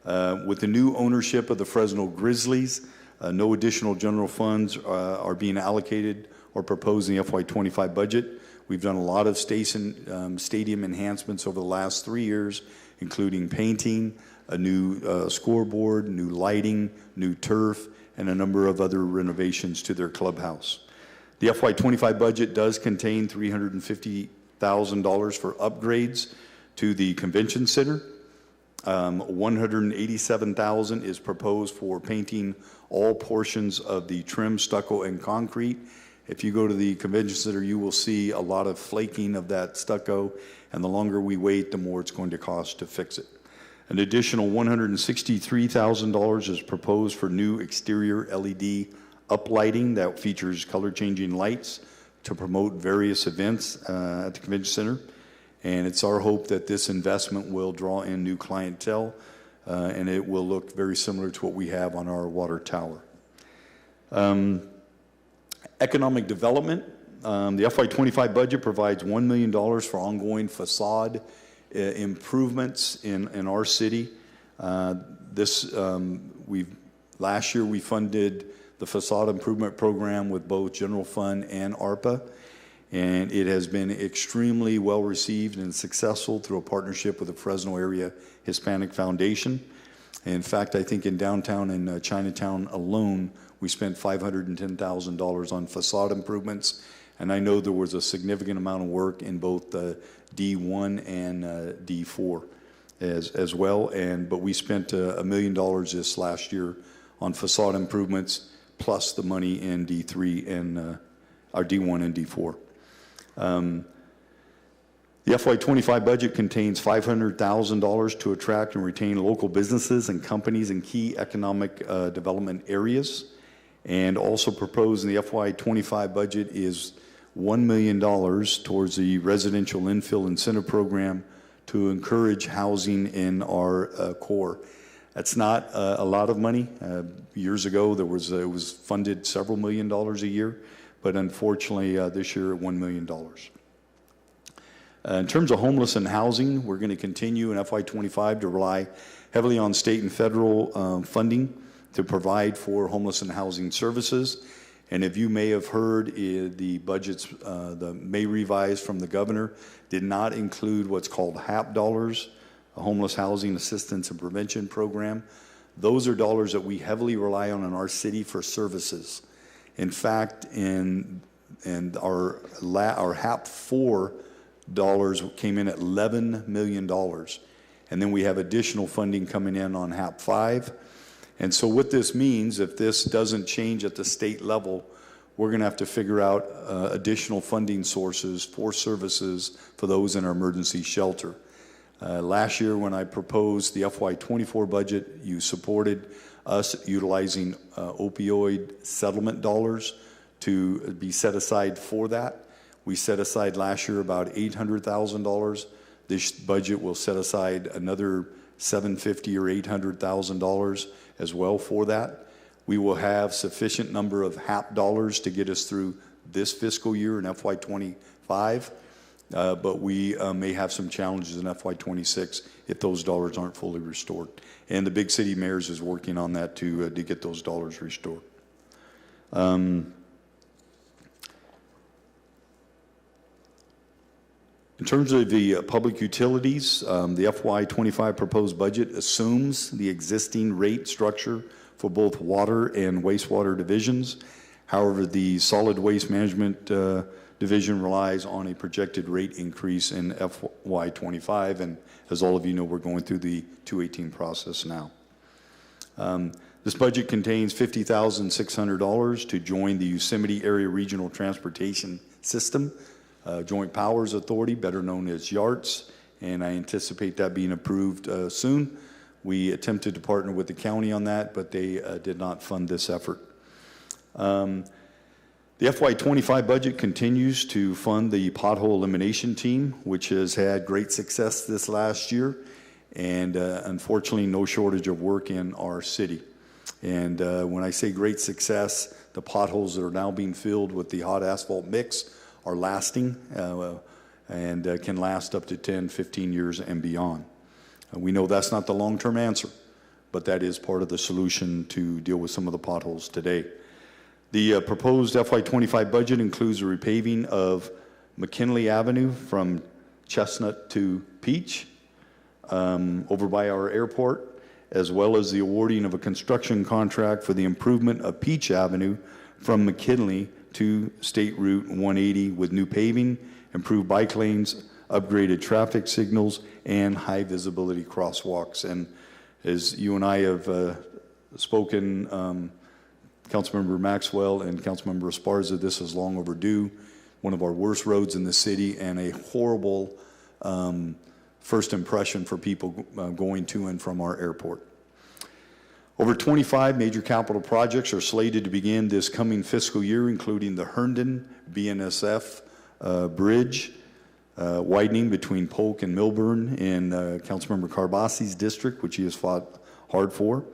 With the new ownership of the Fresno Grizzlies, no additional general funds are being allocated or proposed in the FY25 budget. We've done a lot of stadium enhancements over the last 3 years, including painting, a new scoreboard, new lighting, new turf, and a number of other renovations to their clubhouse. The FY25 budget does contain $350,000 for upgrades to the convention center. $187,000 is proposed for painting all portions of the trim, stucco, and concrete. If you go to the convention center, you will see a lot of flaking of that stucco, and the longer we wait, the more it's going to cost to fix it. An additional $163,000 is proposed for new exterior LED uplighting that features color-changing lights to promote various events at the convention center. And it's our hope that this investment will draw in new clientele, and it will look very similar to what we have on our water tower. Economic development. The FY25 budget provides $1 million for ongoing facade improvements in our city. Last year we funded the facade improvement program with both general fund and ARPA, and it has been extremely well received and successful through a partnership with the Fresno Area Hispanic Foundation. In fact, I think in downtown and Chinatown alone, we spent $510,000 on facade improvements, and I know there was a significant amount of work in both D1 and D4 as well. But we spent $1 million this last year on facade improvements, plus the money in D3 and our D1 and D4. The FY25 budget contains $500,000 to attract and retain local businesses and companies in key economic development areas. And also proposed in the FY25 budget is $1 million towards the residential infill incentive program to encourage housing in our core. That's not a lot of money. Years ago, it was funded several $1 million a year, but unfortunately this year $1 million. In terms of homeless and housing, we're going to continue in FY25 to rely heavily on state and federal funding to provide for homeless and housing services. And if you may have heard, the budgets, the May revised from the governor, did not include what's called HAP dollars, a Homeless Housing Assistance and Prevention Program. Those are dollars that we heavily rely on in our city for services. In fact, our HAP 4 dollars came in at $11 million. And then we have additional funding coming in on HAP 5. And so what this means, if this doesn't change at the state level, we're going to have to figure out additional funding sources for services for those in our emergency shelter. Last year when I proposed the FY24 budget, you supported us utilizing opioid settlement dollars to be set aside for that. We set aside last year about $800,000. This budget will set aside another $750,000 or $800,000 as well for that. We will have sufficient number of HAP dollars to get us through this fiscal year in FY25, but we may have some challenges in FY26 if those dollars aren't fully restored. And the big city mayors is working on that to get those dollars restored. In terms of the public utilities, the FY25 proposed budget assumes the existing rate structure for both water and wastewater divisions. However, the solid waste management division relies on a projected rate increase in FY25, and as all of you know, we're going through the 218 process now. This budget contains $50,600 to join the Yosemite Area Regional Transportation System, Joint Powers Authority, better known as YARTS, and I anticipate that being approved soon. We attempted to partner with the county on that, but they did not fund this effort. The FY25 budget continues to fund the pothole elimination team, which has had great success this last year, and unfortunately no shortage of work in our city. And when I say great success, the potholes that are now being filled with the hot asphalt mix are lasting and can last up to 10, 15 years and beyond. We know that's not the long-term answer, but that is part of the solution to deal with some of the potholes today. The proposed FY25 budget includes a repaving of McKinley Avenue from Chestnut to Peach over by our airport, as well as the awarding of a construction contract for the improvement of Peach Avenue from McKinley to State Route 180 with new paving, improved bike lanes, upgraded traffic signals, and high visibility crosswalks. And as you and I have spoken, Councilmember Maxwell and Councilmember Esparza, this is long overdue. One of our worst roads in the city and a horrible first impression for people going to and from our airport. Over 25 major capital projects are slated to begin this coming fiscal year, including the Herndon BNSF Bridge, widening between Polk and Milburn in Councilmember Carbasi's district, which he has fought hard for.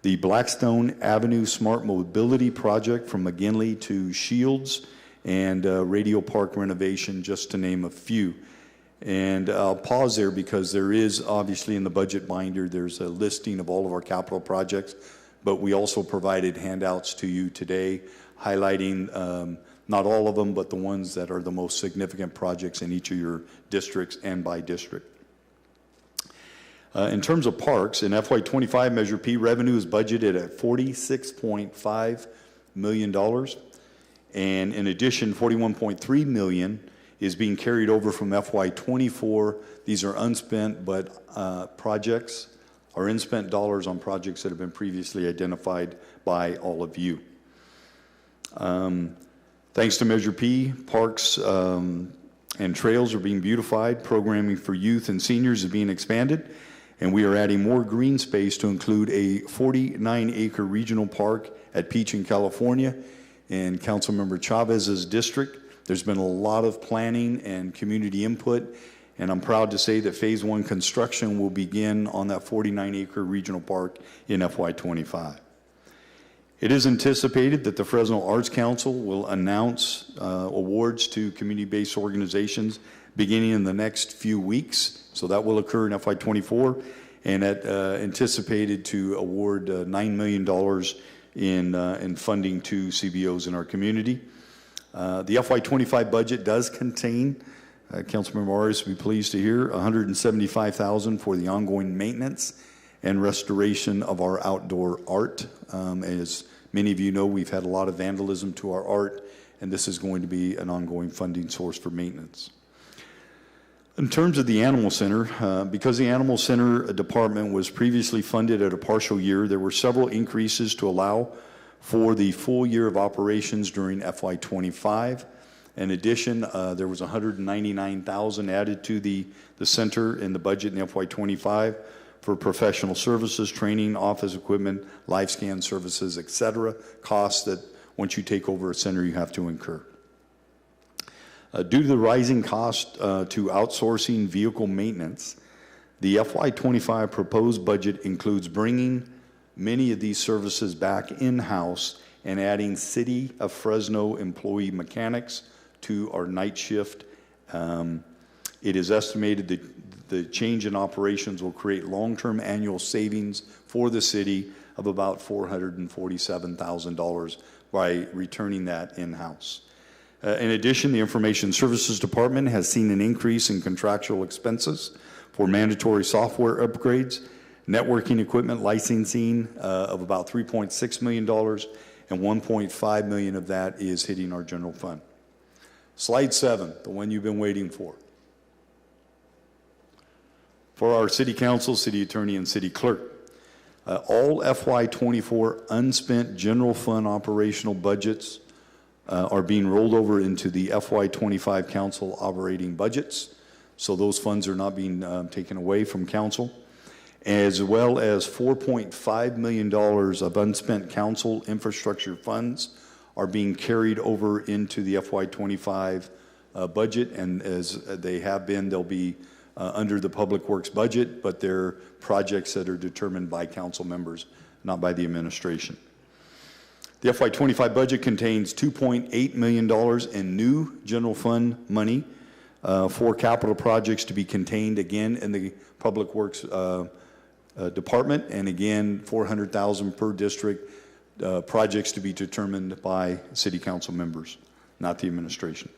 The Blackstone Avenue Smart Mobility Project from McGinley to Shields, and Radio Park renovation, just to name a few. And I'll pause there because there is obviously in the budget binder, there's a listing of all of our capital projects, but we also provided handouts to you today highlighting not all of them, but the ones that are the most significant projects in each of your districts and by district. In terms of parks, in FY25, Measure P revenue is budgeted at $46.5 million. And in addition, $41.3 million is being carried over from FY24. These are unspent, but projects are unspent dollars on projects that have been previously identified by all of you. Thanks to Measure P, parks and trails are being beautified, programming for youth and seniors is being expanded, and we are adding more green space to include a 49-acre regional park at Peach in California in Councilmember Chavez's district. There's been a lot of planning and community input, and I'm proud to say that Phase 1 construction will begin on that 49-acre regional park in FY25. It is anticipated that the Fresno Arts Council will announce awards to community-based organizations beginning in the next few weeks. So that will occur in FY24, and anticipated to award $9 million in funding to CBOs in our community. The FY25 budget does contain, Councilmember Arias will be pleased to hear, $175,000 for the ongoing maintenance and restoration of our outdoor art. As many of you know, we've had a lot of vandalism to our art, and this is going to be an ongoing funding source for maintenance. In terms of the Animal Center, because the Animal Center department was previously funded at a partial year, there were several increases to allow for the full year of operations during FY25. In addition, there was $199,000 added to the center in the budget in FY25 for professional services, training, office equipment, live scan services, etc., costs that once you take over a center you have to incur. Due to the rising cost to outsourcing vehicle maintenance, the FY25 proposed budget includes bringing many of these services back in-house and adding City of Fresno employee mechanics to our night shift. It is estimated that the change in operations will create long-term annual savings for the city of about $447,000 by returning that in-house. In addition, the Information Services Department has seen an increase in contractual expenses for mandatory software upgrades, networking equipment licensing of about $3.6 million, and $1.5 million of that is hitting our general fund. Slide 7, the one you've been waiting for. For our City Council, City Attorney, and City Clerk, all FY24 unspent general fund operational budgets are being rolled over into the FY25 council operating budgets. So those funds are not being taken away from council, as well as $4.5 million of unspent council infrastructure funds are being carried over into the FY25 budget. And as they have been, they'll be under the Public Works budget, but they're projects that are determined by council members, not by the administration. The FY25 budget contains $2.8 million in new general fund money for capital projects to be contained again in the Public Works department, and again $400,000 per district, projects to be determined by city council members, not the administration.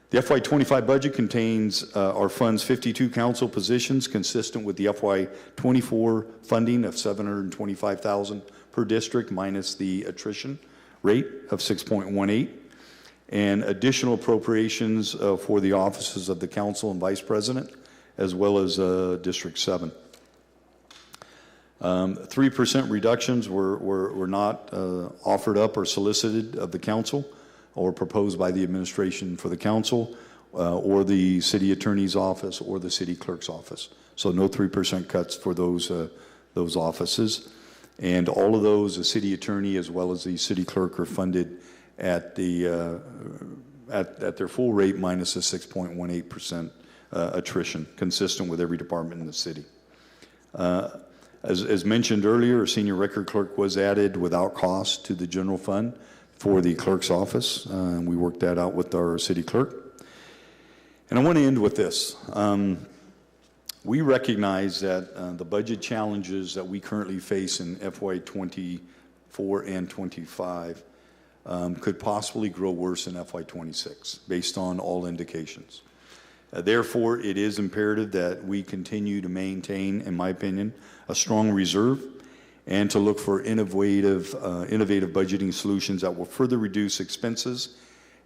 The FY25 budget contains our fund's 52 council positions consistent with the FY24 funding of $725,000 per district minus the attrition rate of 6.18, and additional appropriations for the offices of the council and vice president, as well as District 7. 3% reductions were not offered up or solicited of the council or proposed by the administration for the council or the city attorney's office or the city clerk's office. So no 3% cuts for those offices. And all of those, the city attorney as well as the city clerk, are funded at the at their full rate minus a 6.18% attrition, consistent with every department in the city. As mentioned earlier, a senior record clerk was added without cost to the general fund for the clerk's office. We worked that out with our city clerk. And I want to end with this. We recognize that the budget challenges that we currently face in FY24 and 25 could possibly grow worse in FY26, based on all indications. Therefore, it is imperative that we continue to maintain, in my opinion, a strong reserve and to look for innovative budgeting solutions that will further reduce expenses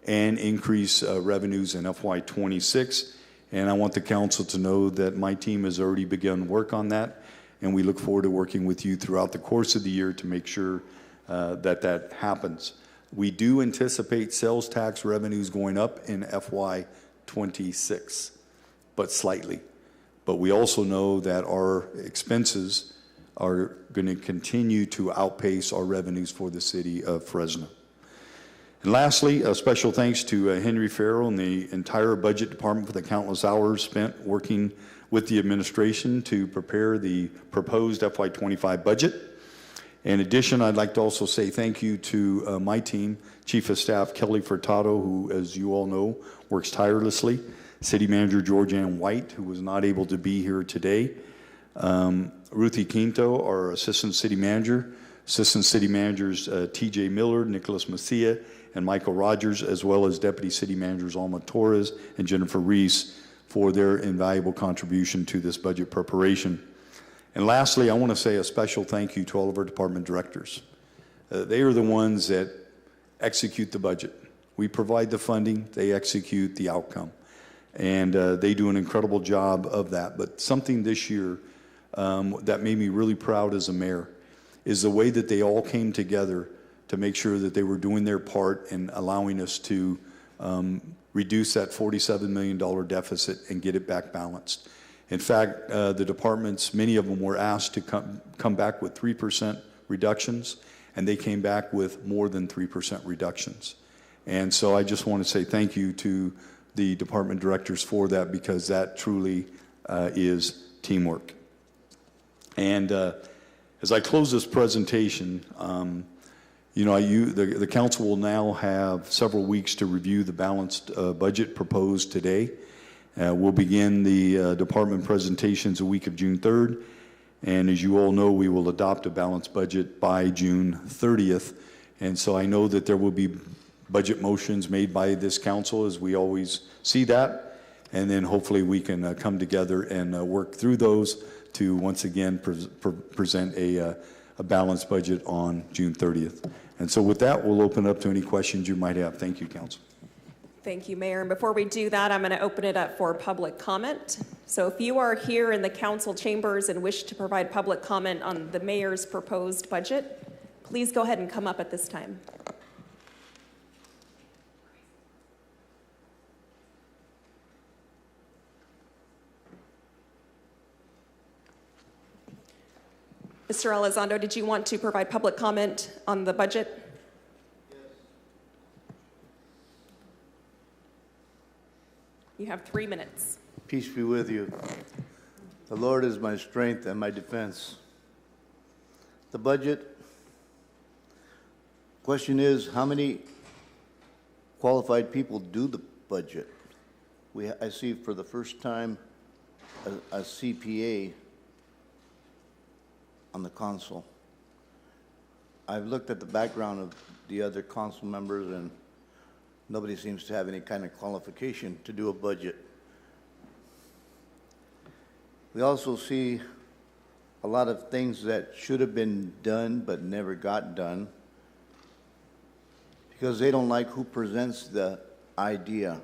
and increase revenues in FY26. And I want the council to know that my team has already begun work on that, and we look forward to working with you throughout the course of the year to make sure that happens. We do anticipate sales tax revenues going up in FY26, but slightly. But we also know that our expenses are going to continue to outpace our revenues for the city of Fresno. And lastly, a special thanks to Henry Farrell and the entire budget department for the countless hours spent working with the administration to prepare the proposed FY25 budget. In addition, I'd like to also say thank you to my team, Chief of Staff Kelly Furtado, who, as you all know, works tirelessly, City Manager George Ann White, who was not able to be here today, Ruthie Quinto, our Assistant City Manager, Assistant City Managers T.J. Miller, Nicholas Macia, and Michael Rogers, as well as Deputy City Managers Alma Torres and Jennifer Reese for their invaluable contribution to this budget preparation. And lastly, I want to say a special thank you to all of our department directors. They are the ones that execute the budget. We provide the funding, they execute the outcome. And they do an incredible job of that. But something this year that made me really proud as a mayor is the way that they all came together to make sure that they were doing their part in allowing us to reduce that $47 million deficit and get it back balanced. In fact, the departments, many of them were asked to come back with 3% reductions, and they came back with more than 3% reductions. And so I just want to say thank you to the department directors for that, because that truly is teamwork. And as I close this presentation, the council will now have several weeks to review the balanced budget proposed today. We'll begin the department presentations the week of June 3rd. And as you all know, we will adopt a balanced budget by June 30th. And so I know that there will be budget motions made by this council, as we always see that. And then hopefully we can come together and work through those to once again present a balanced budget on June 30th. And so with that, we'll open up to any questions you might have. Thank you, council. Thank you, Mayor. And before we do that, I'm going to open it up for public comment. So if you are here in the council chambers and wish to provide public comment on the mayor's proposed budget, please go ahead and come up at this time. Mr. Elizondo, did you want to provide public comment on the budget? You have 3 minutes. Peace be with you. The Lord is my strength and my defense. The budget, question is, how many qualified people do the budget? I see for the first time a CPA on the council. I've looked at the background of the other council members, and nobody seems to have any kind of qualification to do a budget. We also see a lot of things that should have been done but never got done because they don't like who presents the idea.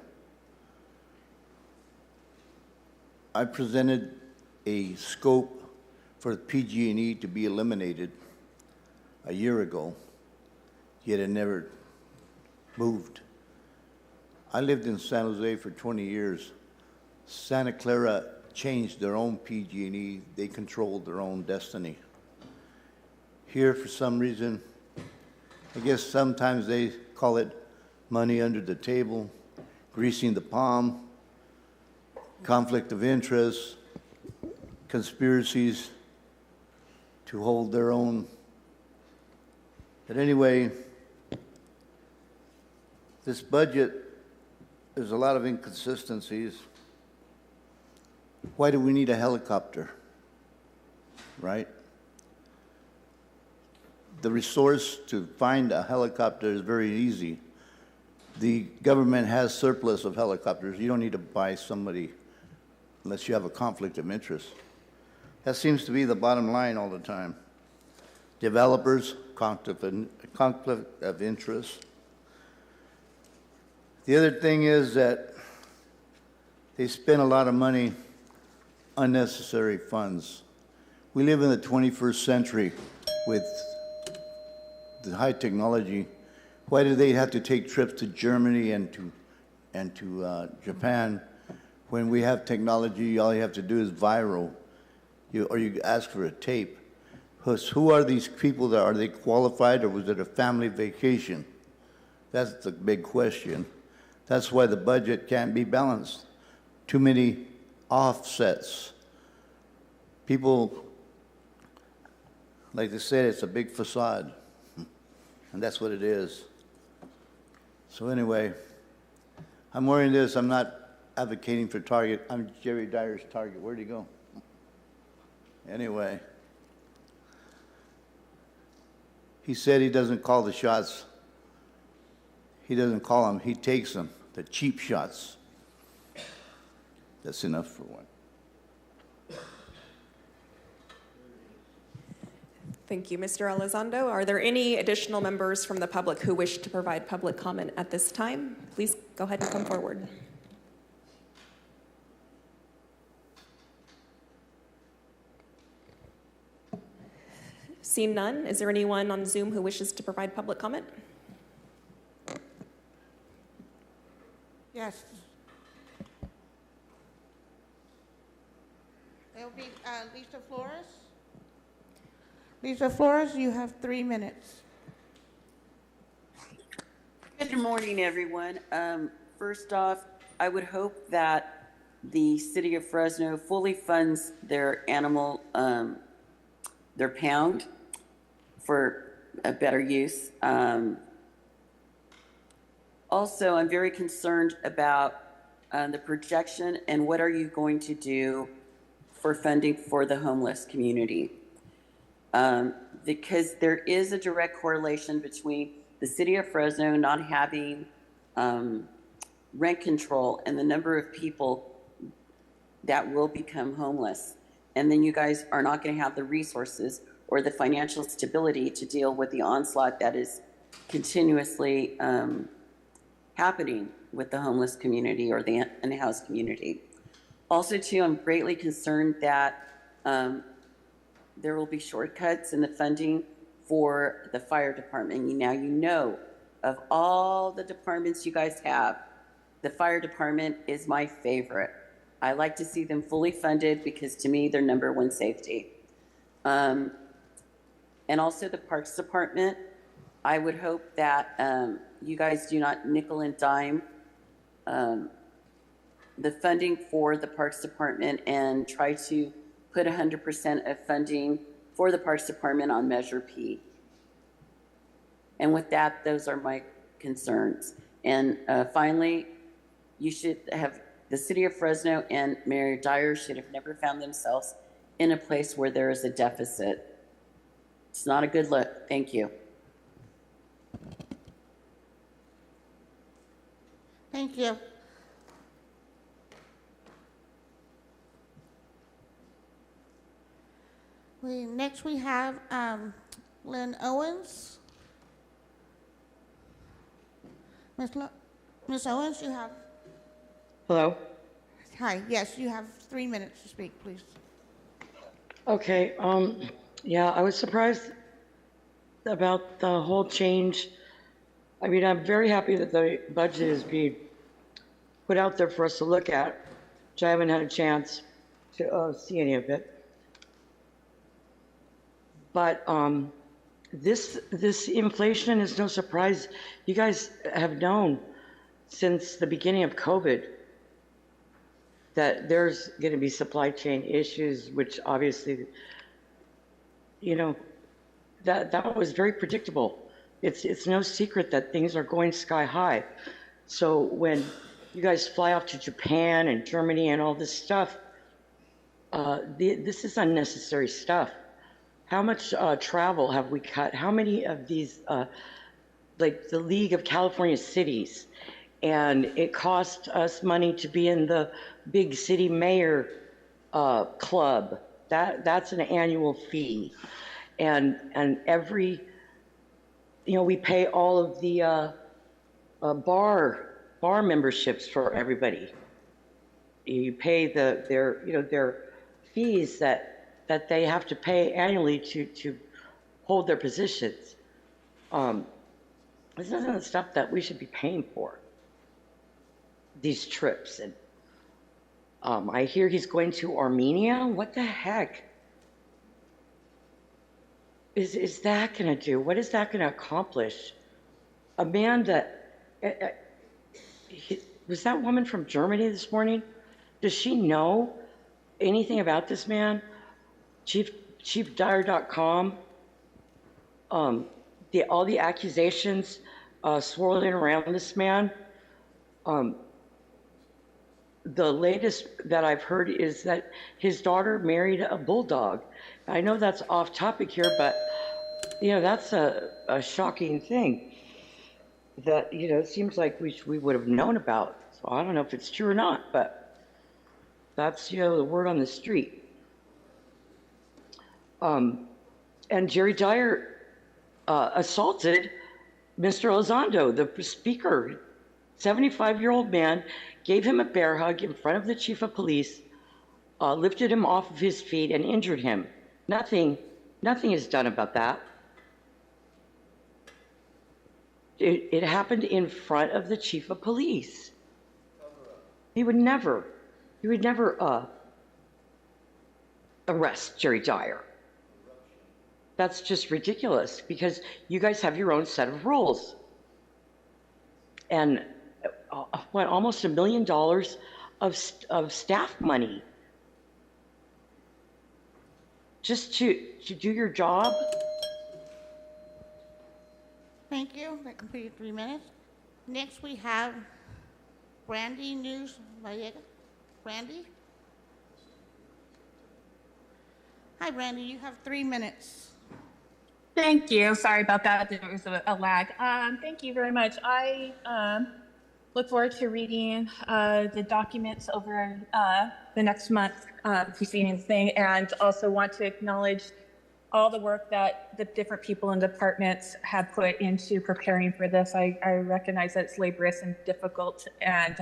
I presented a scope for PG&E to be eliminated a year ago, yet it never moved. I lived in San Jose for 20 years. Santa Clara changed their own PG&E. They controlled their own destiny. Here, for some reason, I guess sometimes they call it money under the table, greasing the palm, conflict of interest, conspiracies to hold their own. But anyway, this budget, there's a lot of inconsistencies. Why do we need a helicopter? Right? The resource to find a helicopter is very easy. The government has surplus of helicopters. You don't need to buy somebody unless you have a conflict of interest. That seems to be the bottom line all the time. Developers, conflict of interest. The other thing is that they spend a lot of money, unnecessary funds. We live in the 21st century with the high technology. Why do they have to take trips to Germany and to Japan when we have technology? All you have to do is viral, or you ask for a tape. Because who are these people? Are they qualified, or was it a family vacation? That's the big question. That's why the budget can't be balanced. Too many offsets. People, like they said, it's a big facade. And that's what it is. So anyway, I'm wearing this. I'm not advocating for Target. I'm Jerry Dyer's Target. Where'd he go? Anyway. He said he doesn't call the shots. He doesn't call them. He takes them, the cheap shots. That's enough for one. Thank you, Mr. Elizondo. Are there any additional members from the public who wish to provide public comment at this time? Please go ahead and come forward. Seeing none, is there anyone on Zoom who wishes to provide public comment? Yes. It will be Lisa Flores. Lisa Flores, you have 3 minutes. Good morning, everyone. First off, I would hope that the city of Fresno fully funds their animal, their pound for a better use. Also, I'm very concerned about the projection and what are you going to do for funding for the homeless community. Because there is a direct correlation between the city of Fresno not having rent control and the number of people that will become homeless. And then you guys are not going to have the resources or the financial stability to deal with the onslaught that is continuously happening with the homeless community or the unhoused community. Also, too, I'm greatly concerned that there will be shortcuts in the funding for the fire department. Now, you know, of all the departments you guys have, the fire department is my favorite. I like to see them fully funded because to me, they're number one safety. And also the Parks Department, I would hope that you guys do not nickel and dime the funding for the Parks Department and try to put 100% of funding for the Parks Department on Measure P. And with that, those are my concerns. And finally, you should have, the city of Fresno and Mayor Dyer should have never found themselves in a place where there is a deficit. It's not a good look. Thank you. Thank you. Next we have Lynn Owens. Ms. Owens, you have. Hello. Hi. Yes, you have 3 minutes to speak, please. Okay. Yeah, I was surprised about the whole change. I mean, I'm very happy that the budget is being put out there for us to look at, which I haven't had a chance to see any of it. But this inflation is no surprise. You guys have known since the beginning of COVID that there's going to be supply chain issues, which obviously, you know, that was very predictable. It's no secret that things are going sky high. So when you guys fly off to Japan and Germany and all this stuff, This is unnecessary stuff. How much travel have we cut? How many of these, like the League of California Cities, and it cost us money to be in the big city mayor club. That's an annual fee, and every, we pay all of the bar memberships for everybody. You pay their fees that they have to pay annually to hold their positions. This isn't the stuff that we should be paying for. These trips, and I hear he's going to Armenia. What the heck is that going to do? What is that going to accomplish? A man that was that woman from Germany this morning? Does she know anything about this man? ChiefDyer.com. All the accusations swirling around this man. The latest that I've heard is that his daughter married a bulldog. I know that's off topic here, but that's a shocking thing that it seems like we would have known about. So I don't know if it's true or not, but that's the word on the street. And Jerry Dyer assaulted Mr. Elizondo, the speaker. 75-year-old man gave him a bear hug in front of the chief of police, lifted him off of his feet and injured him. Nothing is done about that. It happened in front of the chief of police. He would never arrest Jerry Dyer. That's just ridiculous because you guys have your own set of rules. And almost $1 million of staff money just to do your job. Thank you. That completed 3 minutes. Next, we have Brandy News Vallega. Brandy? Hi, Brandy. You have 3 minutes. Thank you. Sorry about that. There was a lag. Thank you very much. I look forward to reading the documents over the next month preceding the thing, and also want to acknowledge all the work that the different people in departments have put into preparing for this. I recognize that it's laborious and difficult, and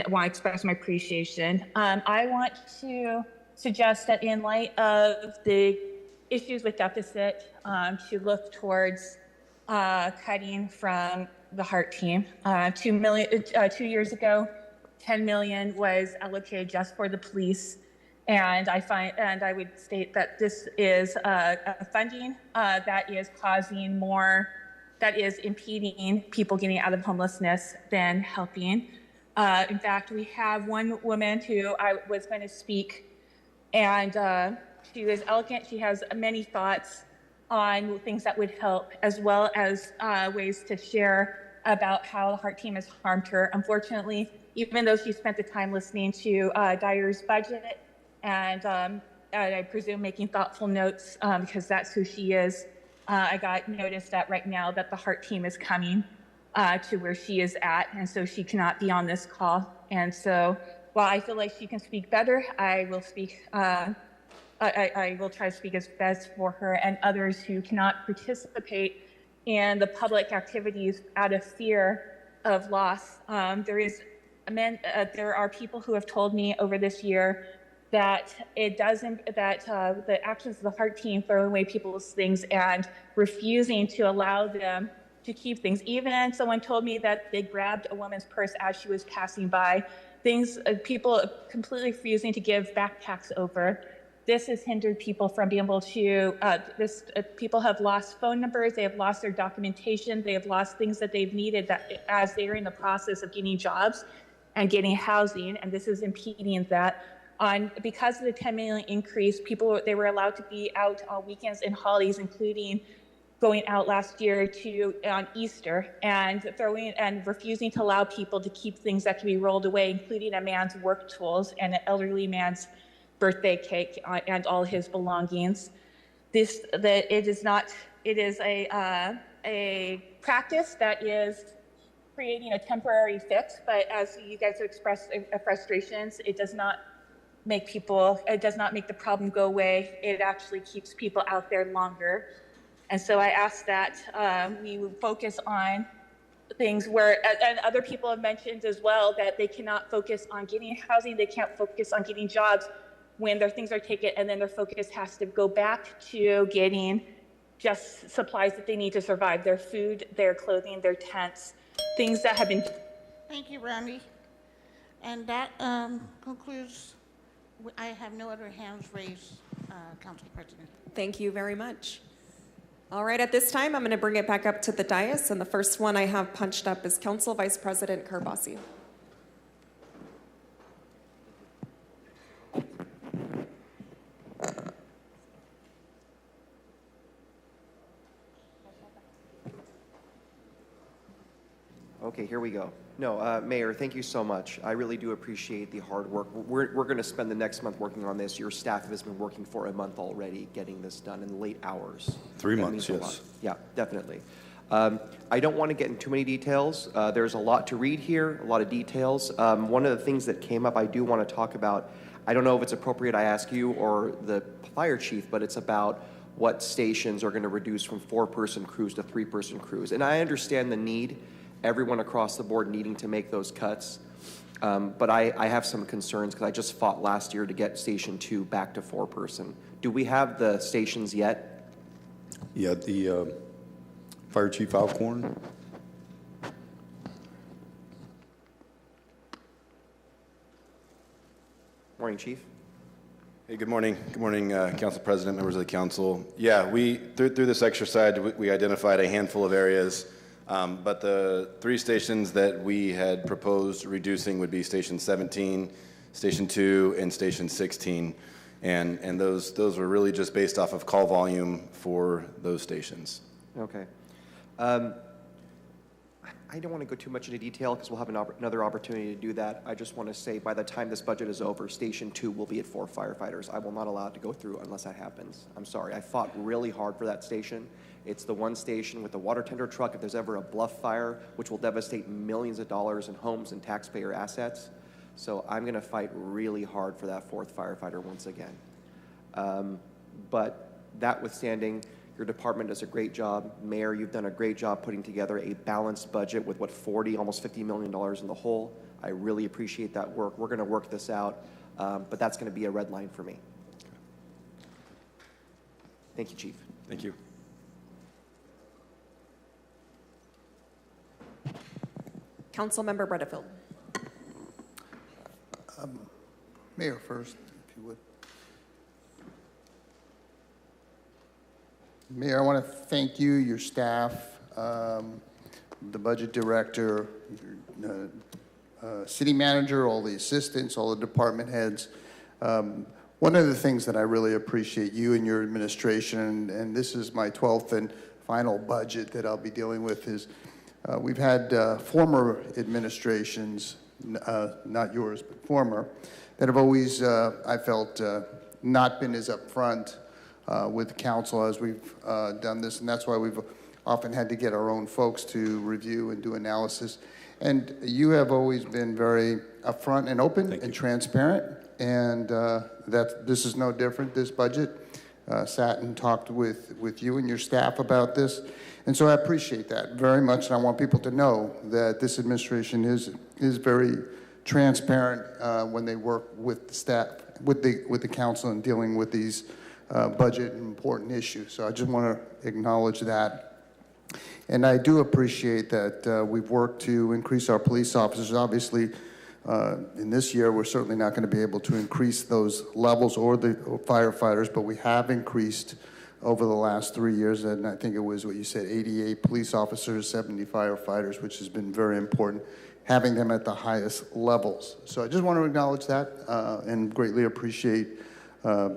want to express my appreciation. I want to suggest that in light of the issues with deficit, to look towards cutting from the HEART team. 2 years ago, 10 million was allocated just for the police. And I would state that this is a funding that is causing more, that is impeding people getting out of homelessness than helping. In fact, we have one woman who I was going to speak, and she was elegant. She has many thoughts on things that would help, as well as ways to share about how the HEART team has harmed her. Unfortunately, even though she spent the time listening to Dyer's budget, and I presume making thoughtful notes because that's who she is, I got noticed that right now that the HEART team is coming to where she is at, and so she cannot be on this call. And so while I feel like she can speak better, I will speak, I will try to speak as best for her and others who cannot participate in the public activities out of fear of loss. There are people who have told me over this year that the actions of the HEART team throwing away people's things and refusing to allow them to keep things. Even someone told me that they grabbed a woman's purse as she was passing by. People completely refusing to give backpacks over. This has hindered people from being able to, people have lost phone numbers, they have lost their documentation, they have lost things that they've needed as they are in the process of getting jobs and getting housing, and this is impeding that. Because of the 10 million increase, they were allowed to be out on weekends and holidays, including going out last year on Easter, and refusing to allow people to keep things that can be rolled away, including a man's work tools and an elderly man's birthday cake and all his belongings. It is a practice that is creating a temporary fix, but as you guys have expressed frustrations, it does not make the problem go away. It actually keeps people out there longer. And so I ask that we would focus on things where, and other people have mentioned as well, that they cannot focus on getting housing, they can't focus on getting jobs when their things are taken, and then their focus has to go back to getting just supplies that they need to survive, their food, their clothing, their tents, things that have been. Thank you, Randy. And that concludes. I have no other hands raised, Council President. Thank you very much. All right, at this time, I'm going to bring it back up to the dais, and the first one I have punched up is Council Vice President Karbasi. Okay, here we go. No, Mayor, thank you so much. I really do appreciate the hard work. We're going to spend the next month working on this. Your staff has been working for a month already getting this done in late hours. 3 That months, means a lot. yes. Yeah, definitely. I don't want to get into too many details. There's a lot to read here, a lot of details. One of the things that came up I do want to talk about, I don't know if it's appropriate I ask you or the fire chief, but it's about what stations are going to reduce from 4-person crews to 3-person crews. And I understand the need, everyone across the board needing to make those cuts. But I have some concerns because I just fought last year to get Station 2 back to 4-person. Do we have the stations yet? Yeah, the Fire Chief Alcorn. Morning, Chief. Hey, good morning. Good morning, Council President, members of the council. Yeah, we through this exercise, we identified a handful of areas, but the 3 stations that we had proposed reducing would be Station 17, Station 2, and Station 16, and those were really just based off of call volume for those stations. Okay. I don't want to go too much into detail because we'll have another opportunity to do that. I just want to say by the time this budget is over, Station 2 will be at 4 firefighters. I will not allow it to go through unless that happens. I'm sorry. I fought really hard for that station. It's the one station with the water tender truck if there's ever a bluff fire, which will devastate millions of dollars in homes and taxpayer assets. So I'm going to fight really hard for that 4th firefighter once again. But that withstanding, your department does a great job. Mayor, you've done a great job putting together a balanced budget with, almost $50 million in the hole. I really appreciate that work. We're going to work this out, but that's going to be a red line for me. Thank you, Chief. Thank you. Councilmember Bredefield. Mayor first, if you would. Mayor, I want to thank you, your staff, the budget director, your city manager, all the assistants, all the department heads. One of the things that I really appreciate you and your administration, and this is my 12th and final budget that I'll be dealing with, is we've had former administrations, not yours, but former, that have always, I felt, not been as upfront with council as we've done this, and that's why we've often had to get our own folks to review and do analysis. And you have always been very upfront and open and transparent, and this is no different. This budget sat and talked with you and your staff about this, and so I appreciate that very much, and I want people to know that this administration is very transparent when they work with the staff, with the council, and dealing with these budget and important issues. So I just want to acknowledge that. And I do appreciate that we've worked to increase our police officers. Obviously, in this year, we're certainly not going to be able to increase those levels or the firefighters, but we have increased over the last 3 years, and I think it was what you said, 88 police officers, 70 firefighters, which has been very important, having them at the highest levels. So I just want to acknowledge that and greatly appreciate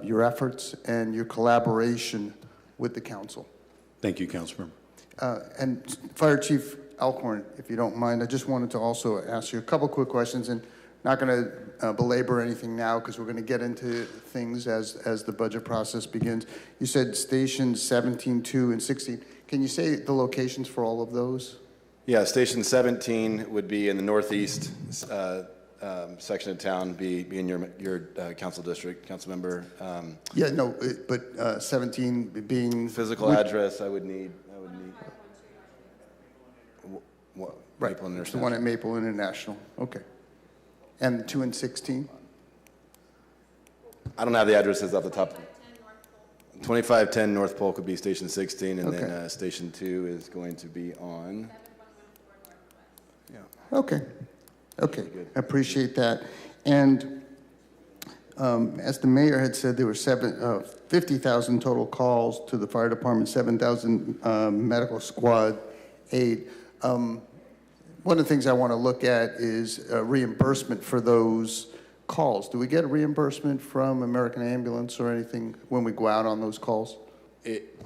your efforts and your collaboration with the council. Thank you, Councilmember. And Fire Chief Alcorn, if you don't mind, I just wanted to also ask you a couple quick questions. And not going to belabor anything now because we're going to get into things as the budget process begins. You said stations 17, 2, and 16. Can you say the locations for all of those? Yeah, Station 17 would be in the northeast section of town, be in your council district, council member. Yeah, no, but 17 being Physical address, I would need. Right, Maple the International. one at Maple International. Okay. And 2 and 16? I don't have the addresses off the top. 2510 North Polk would be Station 16, and then Station 2 is going to be on. Yeah. Okay. Okay. I appreciate that. And as the mayor had said, there were 50,000 total calls to the fire department, 7,000 medical squad aid. One of the things I want to look at is reimbursement for those calls. Do we get a reimbursement from American Ambulance or anything when we go out on those calls?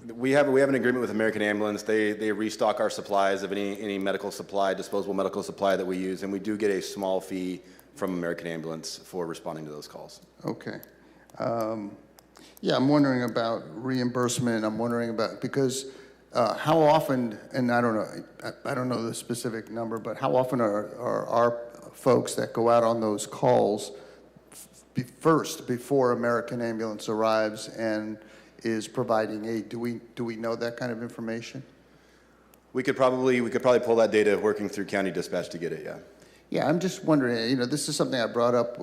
We have an agreement with American Ambulance. They restock our supplies of any medical supply, disposable medical supply that we use, and we do get a small fee from American Ambulance for responding to those calls. Okay. Yeah, I'm wondering about reimbursement. I'm wondering about, because how often, and I don't know the specific number, but how often are our folks that go out on those calls first before American Ambulance arrives and is providing aid? Do we know that kind of information? We could probably pull that data working through county dispatch to get it. Yeah. Yeah, I'm just wondering. This is something I brought up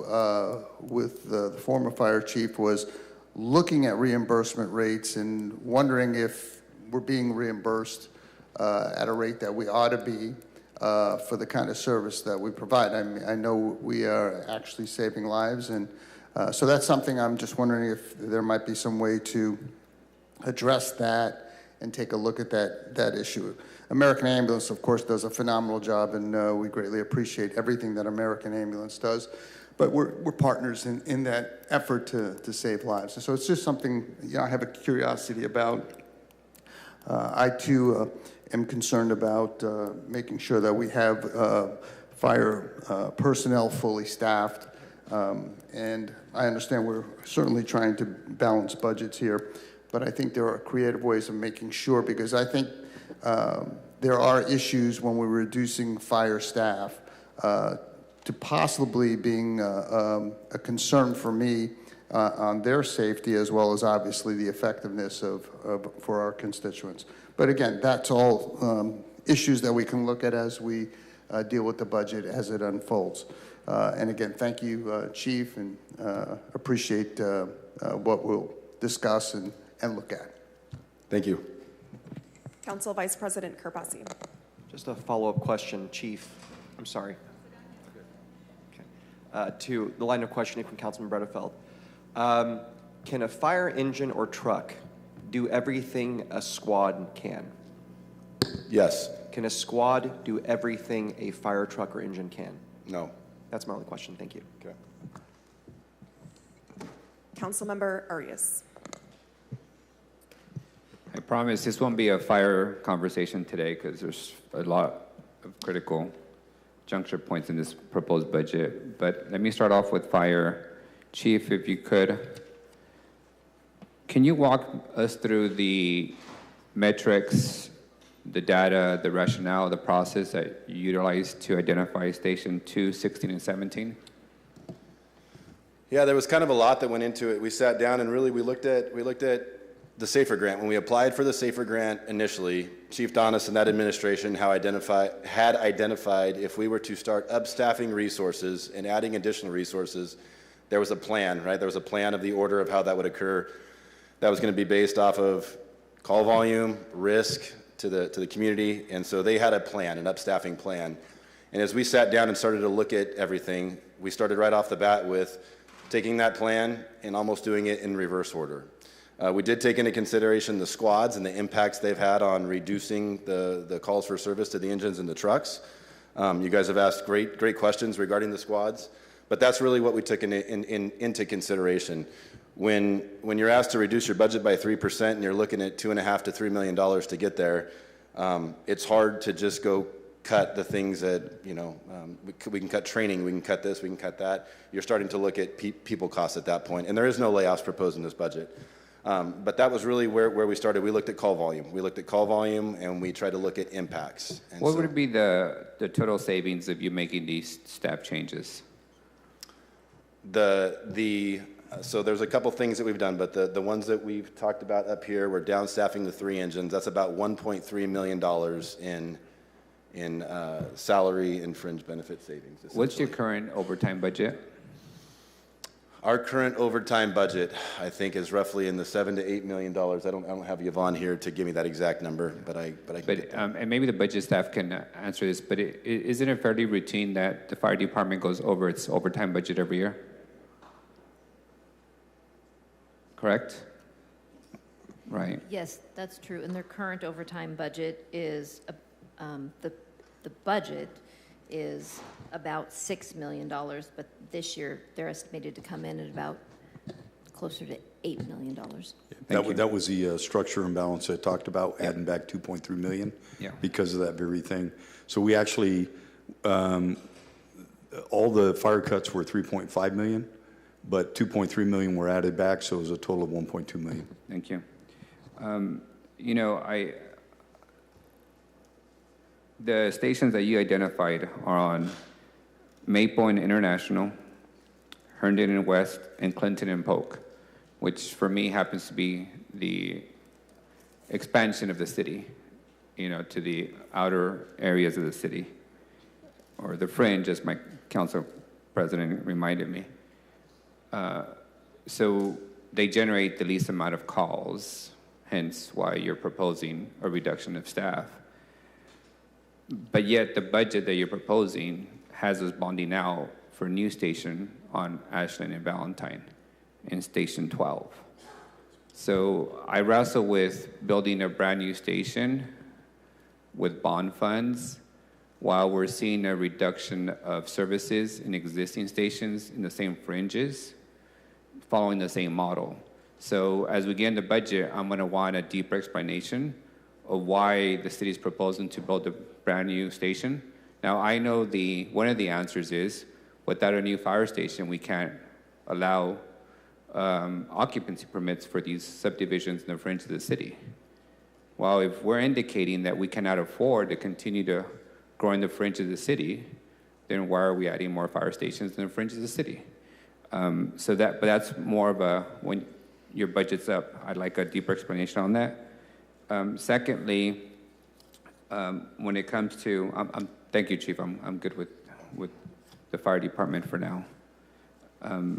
with the former fire chief, was looking at reimbursement rates and wondering if we're being reimbursed at a rate that we ought to be for the kind of service that we provide. I know we are actually saving lives, and so that's something I'm just wondering if there might be some way to address that and take a look at that issue. American Ambulance, of course, does a phenomenal job, and we greatly appreciate everything that American Ambulance does. But we're partners in that effort to save lives. And so it's just something I have a curiosity about. I, too, am concerned about making sure that we have fire personnel fully staffed. And I understand we're certainly trying to balance budgets here, but I think there are creative ways of making sure, because I think there are issues when we're reducing fire staff to possibly being a concern for me on their safety, as well as obviously the effectiveness for our constituents. But again, that's all issues that we can look at as we deal with the budget as it unfolds. And again, thank you, Chief, and appreciate what we'll discuss and look at. Thank you. Council Vice President Kerbasi. Just a follow-up question, Chief. I'm sorry. Okay. To the line of questioning from Councilman Bredefeld. Can a fire engine or truck do everything a squad can? Yes. Can a squad do everything a fire truck or engine can? No. That's my only question. Thank you. Okay. Councilmember Arias. I promise this won't be a fire conversation today because there's a lot of critical juncture points in this proposed budget. But let me start off with fire. Chief, if you could, can you walk us through the metrics, the data, the rationale, the process that you utilized to identify Station 2, 16, and 17? Yeah, there was kind of a lot that went into it. We sat down and really we looked at the SAFER grant. When we applied for the SAFER grant initially, Chief Donis and that administration had identified if we were to start upstaffing resources and adding additional resources, there was a plan, right? There was a plan of the order of how that would occur. That was going to be based off of call volume, risk to the community, and so they had a plan, an upstaffing plan. And as we sat down and started to look at everything, we started right off the bat with taking that plan and almost doing it in reverse order. We did take into consideration the squads and the impacts they've had on reducing the calls for service to the engines and the trucks. You guys have asked great questions regarding the squads, but that's really what we took into consideration. When you're asked to reduce your budget by 3% and you're looking at $2.5 to $3 million to get there, it's hard to just go cut the things that, we can cut training, we can cut this, we can cut that. You're starting to look at people costs at that point, and there is no layoffs proposed in this budget. But that was really where we started. We looked at call volume. We looked at call volume, and we tried to look at impacts. And What would be the total savings of you making these staff changes? So there's a couple things that we've done, but the ones that we've talked about up here, we're downstaffing the 3 engines. That's about $1.3 million in salary and fringe benefit savings. What's your current overtime budget? Our current overtime budget, I think, is roughly in the $7 to $8 million. I don't have Yvonne here to give me that exact number, but I can get that. And maybe the budget staff can answer this, but isn't it fairly routine that the fire department goes over its overtime budget every year? Correct? Right. Yes, that's true. And their current overtime budget is, the budget is about $6 million, but this year they're estimated to come in at about closer to $8 million. That was the structure imbalance I talked about, adding back 2.3 million because of that very thing. So we actually, all the fire cuts were 3.5 million, but 2.3 million were added back, so it was a total of 1.2 million. Thank you. The stations that you identified are on Maple and International, Herndon and West, and Clinton and Polk, which for me happens to be the expansion of the city, to the outer areas of the city, or the fringe, as my council president reminded me. So they generate the least amount of calls, hence why you're proposing a reduction of staff. But yet the budget that you're proposing has us bonding out for a new station on Ashland and Valentine in Station 12. So I wrestle with building a brand new station with bond funds while we're seeing a reduction of services in existing stations in the same fringes, following the same model. So as we get in the budget, I'm gonna want a deeper explanation of why the city is proposing to build a brand new station. Now, I know one of the answers is, without a new fire station, we can't allow occupancy permits for these subdivisions in the fringe of the city. Well, if we're indicating that we cannot afford to continue to grow in the fringe of the city, then why are we adding more fire stations in the fringe of the city? But that's more of a, when your budget's up, I'd like a deeper explanation on that. Secondly, when it comes to, thank you, Chief. I'm good with the fire department for now. I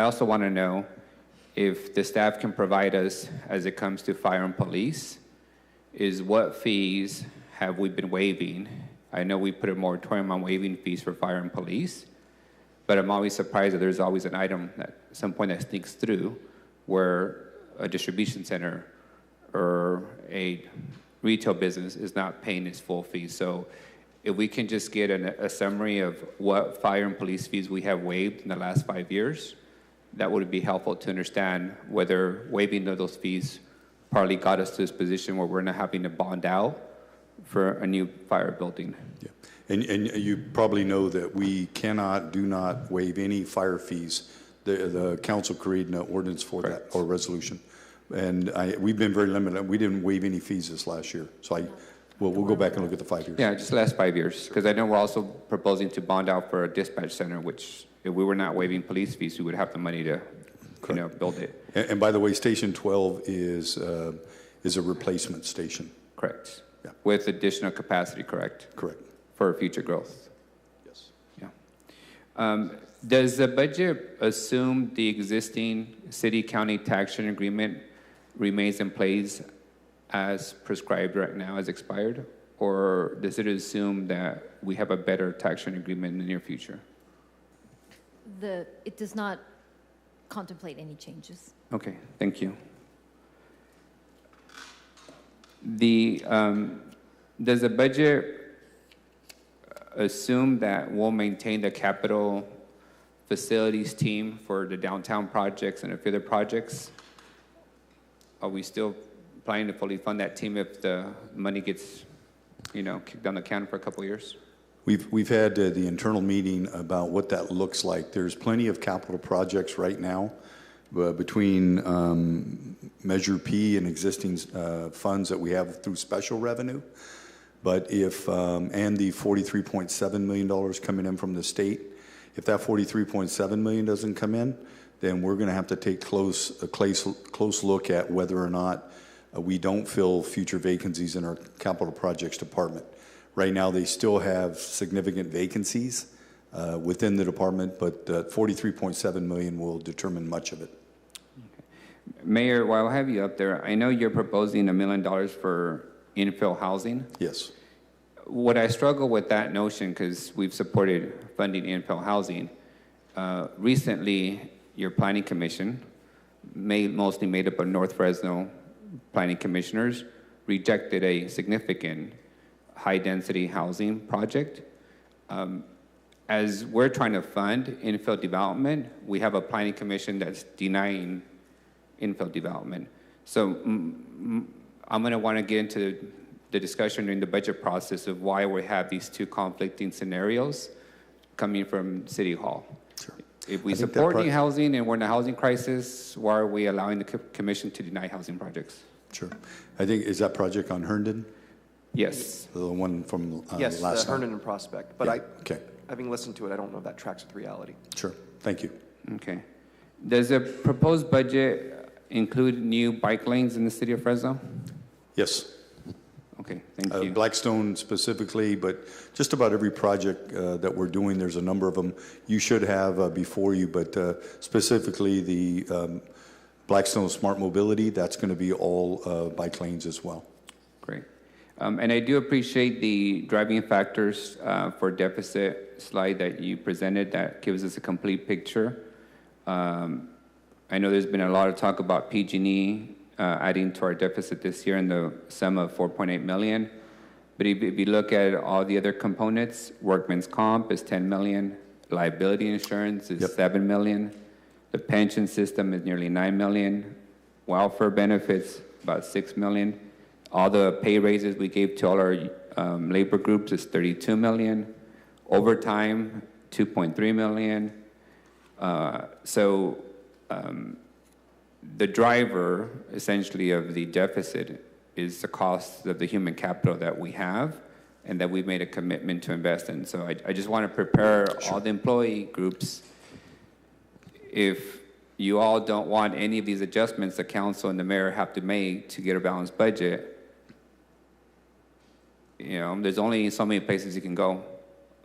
also want to know if the staff can provide us, as it comes to fire and police, is what fees have we been waiving? I know we put a moratorium on waiving fees for fire and police, but I'm always surprised that there's always an item at some point that sneaks through where a distribution center or a retail business is not paying its full fees. So if we can just get a summary of what fire and police fees we have waived in the last 5 years, that would be helpful to understand whether waiving of those fees partly got us to this position where we're not having to bond out for a new fire building. Yeah. And you probably know that we do not waive any fire fees. The council created an ordinance for that, or resolution. And we've been very limited. We didn't waive any fees this last year. So we'll go back and look at the 5 years. Yeah, just the last 5 years. Because I know we're also proposing to bond out for a dispatch center, which if we were not waiving police fees, we would have the money to build it. And by the way, Station 12 is a replacement station. Correct. Yeah. With additional capacity, correct? Correct. For future growth. Yes. Yeah. Does the budget assume the existing city-county tax sharing agreement remains in place as prescribed right now, as expired? Or does it assume that we have a better tax sharing agreement in the near future? It does not contemplate any changes. Okay, thank you. Does the budget assume that we'll maintain the capital facilities team for the downtown projects and a few other projects? Are we still planning to fully fund that team if the money gets kick down the can for a couple of years? We've had the internal meeting about what that looks like. There's plenty of capital projects right now between Measure P and existing funds that we have through special revenue. But if, and the $43.7 million coming in from the state, if that $43.7 million doesn't come in, then we're going to have to take a close look at whether or not we don't fill future vacancies in our capital projects department. Right now, they still have significant vacancies within the department, but $43.7 million will determine much of it. Okay. Mayor, while I have you up there, I know you're proposing $1 million for infill housing. Yes. What I struggle with that notion, because we've supported funding infill housing, recently your planning commission, mostly made up of North Fresno planning commissioners, rejected a significant high-density housing project. As we're trying to fund infill development, we have a planning commission that's denying infill development. So I'm going to want to get into the discussion during the budget process of why we have these two conflicting scenarios coming from City Hall. Sure. If we support new housing and we're in a housing crisis, why are we allowing the commission to deny housing projects? Sure. I think, is that project on Herndon? Yes. The one from yes, last the Herndon and Prospect. But okay. Having listened to it, I don't know if that tracks with reality. Sure. Thank you. Okay. Does the proposed budget include new bike lanes in the city of Fresno? Yes. Okay, thank you. Blackstone specifically, but just about every project that we're doing, there's a number of them you should have before you, but specifically the Blackstone Smart Mobility, that's going to be all bike lanes as well. Great. And I do appreciate the driving factors for deficit slide that you presented. That gives us a complete picture. I know there's been a lot of talk about PG&E adding to our deficit this year in the sum of $4.8 million. But if you look at all the other components, workman's comp is $10 million, liability insurance is $7 million, the pension system is nearly $9 million, welfare benefits about $6 million. All the pay raises we gave to all our labor groups is $32 million. Overtime, $2.3 million. The driver, essentially, of the deficit is the cost of the human capital that we have and that we've made a commitment to invest in. So I just want to prepare all the employee groups. If you all don't want any of these adjustments the council and the mayor have to make to get a balanced budget, there's only so many places you can go.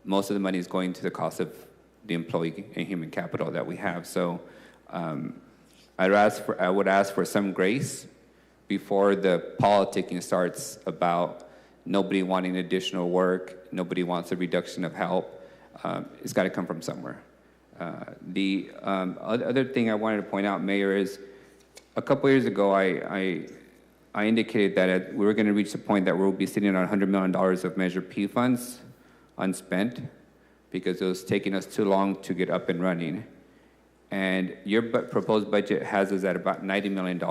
Most of the money is going to the cost of the employee and human capital that we have. So I would ask for some grace before the politicking starts about nobody wanting additional work, nobody wants a reduction of help. It's got to come from somewhere. The other thing I wanted to point out, Mayor, is a couple years ago I indicated that we were going to reach the point that we'll be sitting on $100 million of Measure P funds unspent because it was taking us too long to get up and running. And your proposed budget has us at about $90 million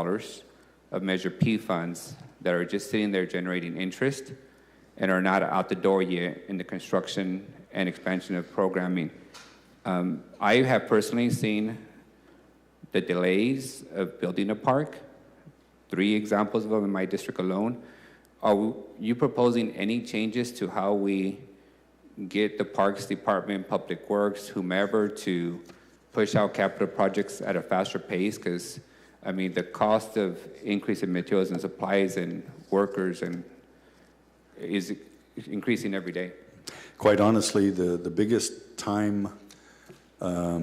of Measure P funds that are just sitting there generating interest and are not out the door yet in the construction and expansion of programming. I have personally seen the delays of building a park, 3 examples of them in my district alone. Are you proposing any changes to how we get the Parks Department, Public Works, whomever, to push out capital projects at a faster pace? Because, I mean, the cost of increase in materials and supplies and workers is increasing every day. Quite honestly, the biggest time or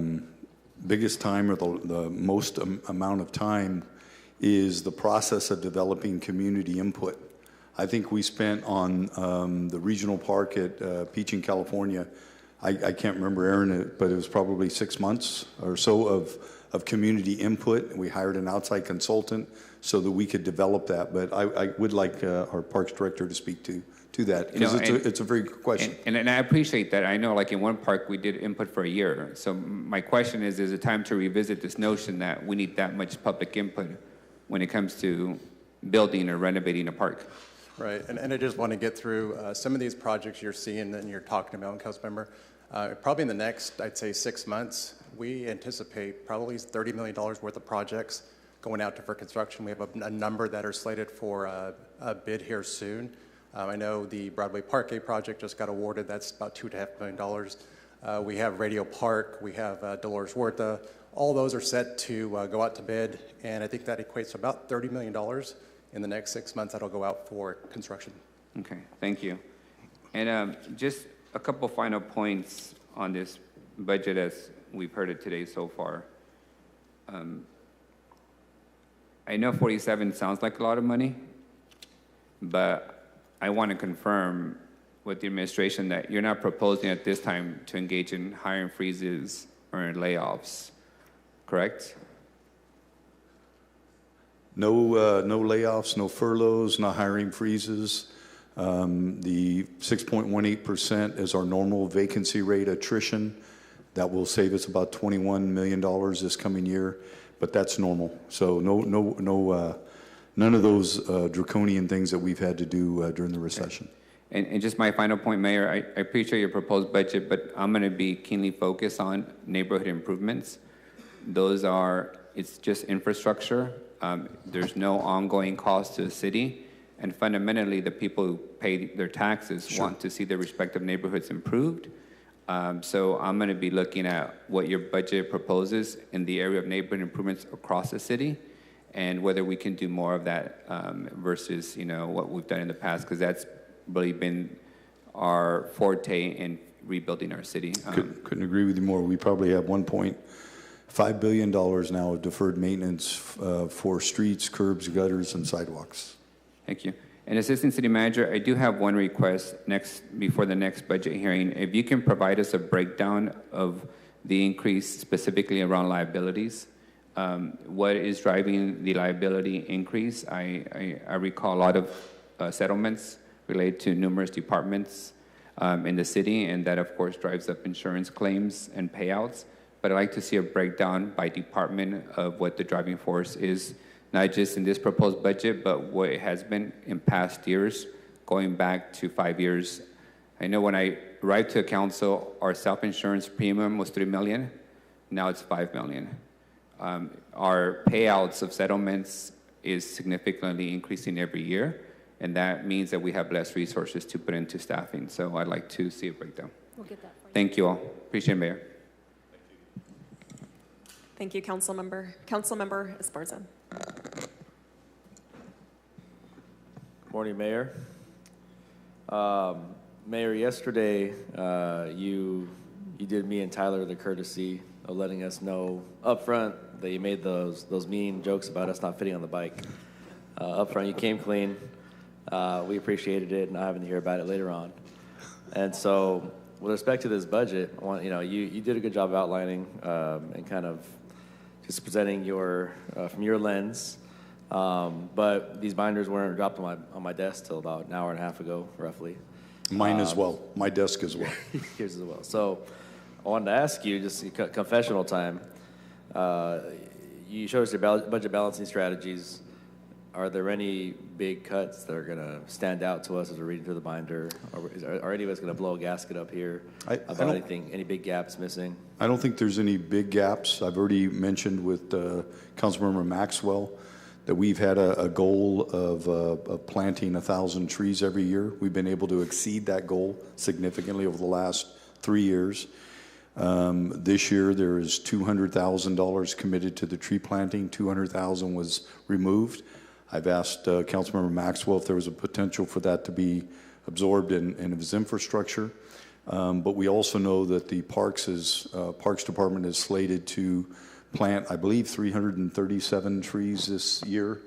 the most amount of time is the process of developing community input. I think we spent on the regional park at Peach in California, I can't remember, Aaron, but it was probably 6 months or so of community input. We hired an outside consultant so that we could develop that. But I would like our Parks Director to speak to that, because it's a very good question. And I appreciate that. I know, like in one park, we did input for a year. So my question is it time to revisit this notion that we need that much public input when it comes to building or renovating a park? Right, and I just want to get through some of these projects you're seeing and you're talking about, Councilmember. Probably in the next, I'd say, 6 months, we anticipate probably $30 million worth of projects going out for construction. We have a number that are slated for a bid here soon. I know the Broadway Parkway project just got awarded. That's about $2.5 million. We have Radio Park. We have Dolores Huerta. All those are set to go out to bid, and I think that equates to about $30 million in the next 6 months that'll go out for construction. Okay, thank you. And just a couple final points on this budget as we've heard it today so far. I know 47 sounds like a lot of money, but I want to confirm with the administration that you're not proposing at this time to engage in hiring freezes or in layoffs, correct? No layoffs, no furloughs, no hiring freezes. The 6.18% is our normal vacancy rate attrition. That will save us about $21 million this coming year, but that's normal. So none of those draconian things that we've had to do during the recession. And just my final point, Mayor, I appreciate your proposed budget, but I'm going to be keenly focused on neighborhood improvements. It's just infrastructure. There's no ongoing cost to the city. And fundamentally, the people who pay their taxes want to see their respective neighborhoods improved. So I'm going to be looking at what your budget proposes in the area of neighborhood improvements across the city, and whether we can do more of that versus what we've done in the past, because that's really been our forte in rebuilding our city. Couldn't agree with you more. We probably have $1.5 billion now of deferred maintenance for streets, curbs, gutters, and sidewalks. Thank you. And Assistant City Manager, I do have one request before the next budget hearing. If you can provide us a breakdown of the increase specifically around liabilities, what is driving the liability increase? I recall a lot of settlements related to numerous departments in the city, and that of course drives up insurance claims and payouts. But I'd like to see a breakdown by department of what the driving force is, not just in this proposed budget, but what it has been in past years, going back to 5 years. I know when I arrived to council, our self-insurance premium was $3 million. Now it's $5 million. Our payouts of settlements is significantly increasing every year, and that means that we have less resources to put into staffing. So I'd like to see a breakdown. We'll get that for you. Thank you all. Appreciate it, Mayor. Thank you, Councilmember. Councilmember Esparza. Morning, Mayor. Mayor, yesterday you did me and Tyler the courtesy of letting us know up front that you made those mean jokes about us not fitting on the bike. Up front, you came clean. We appreciated it, not having to hear about it later on. And so, with respect to this budget, I want you did a good job outlining and kind of just presenting from your lens. But these binders weren't dropped on my desk till about an hour and a half ago, roughly. Mine as well. My desk as well. Yours as well. So I wanted to ask you, just confessional time. You showed us your budget balancing strategies. Are there any big cuts that are going to stand out to us as we're reading through the binder? Are any of us going to blow a gasket up here about anything, any big gaps missing? I don't think there's any big gaps. I've already mentioned with Councilmember Maxwell that we've had a goal of planting 1,000 trees every year. We've been able to exceed that goal significantly over the last 3 years. This year there is $200,000 committed to the tree planting. $200,000 was removed. I've asked Councilmember Maxwell if there was a potential for that to be absorbed in his infrastructure. But we also know that the Parks Department is slated to plant, I believe, 337 trees this year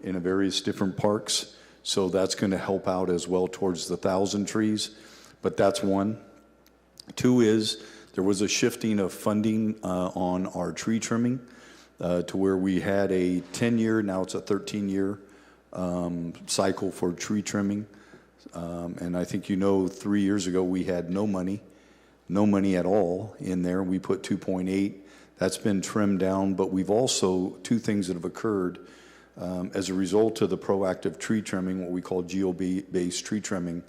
in various different parks. So that's going to help out as well towards the 1,000 trees. But that's one. Two is there was a shifting of funding on our tree trimming to where we had a 10-year, now it's a 13-year cycle for tree trimming. And I think 3 years ago we had no money at all in there. We put 2.8. That's been trimmed down, but we've also, two things that have occurred. As a result of the proactive tree trimming, what we call geo-based tree trimming,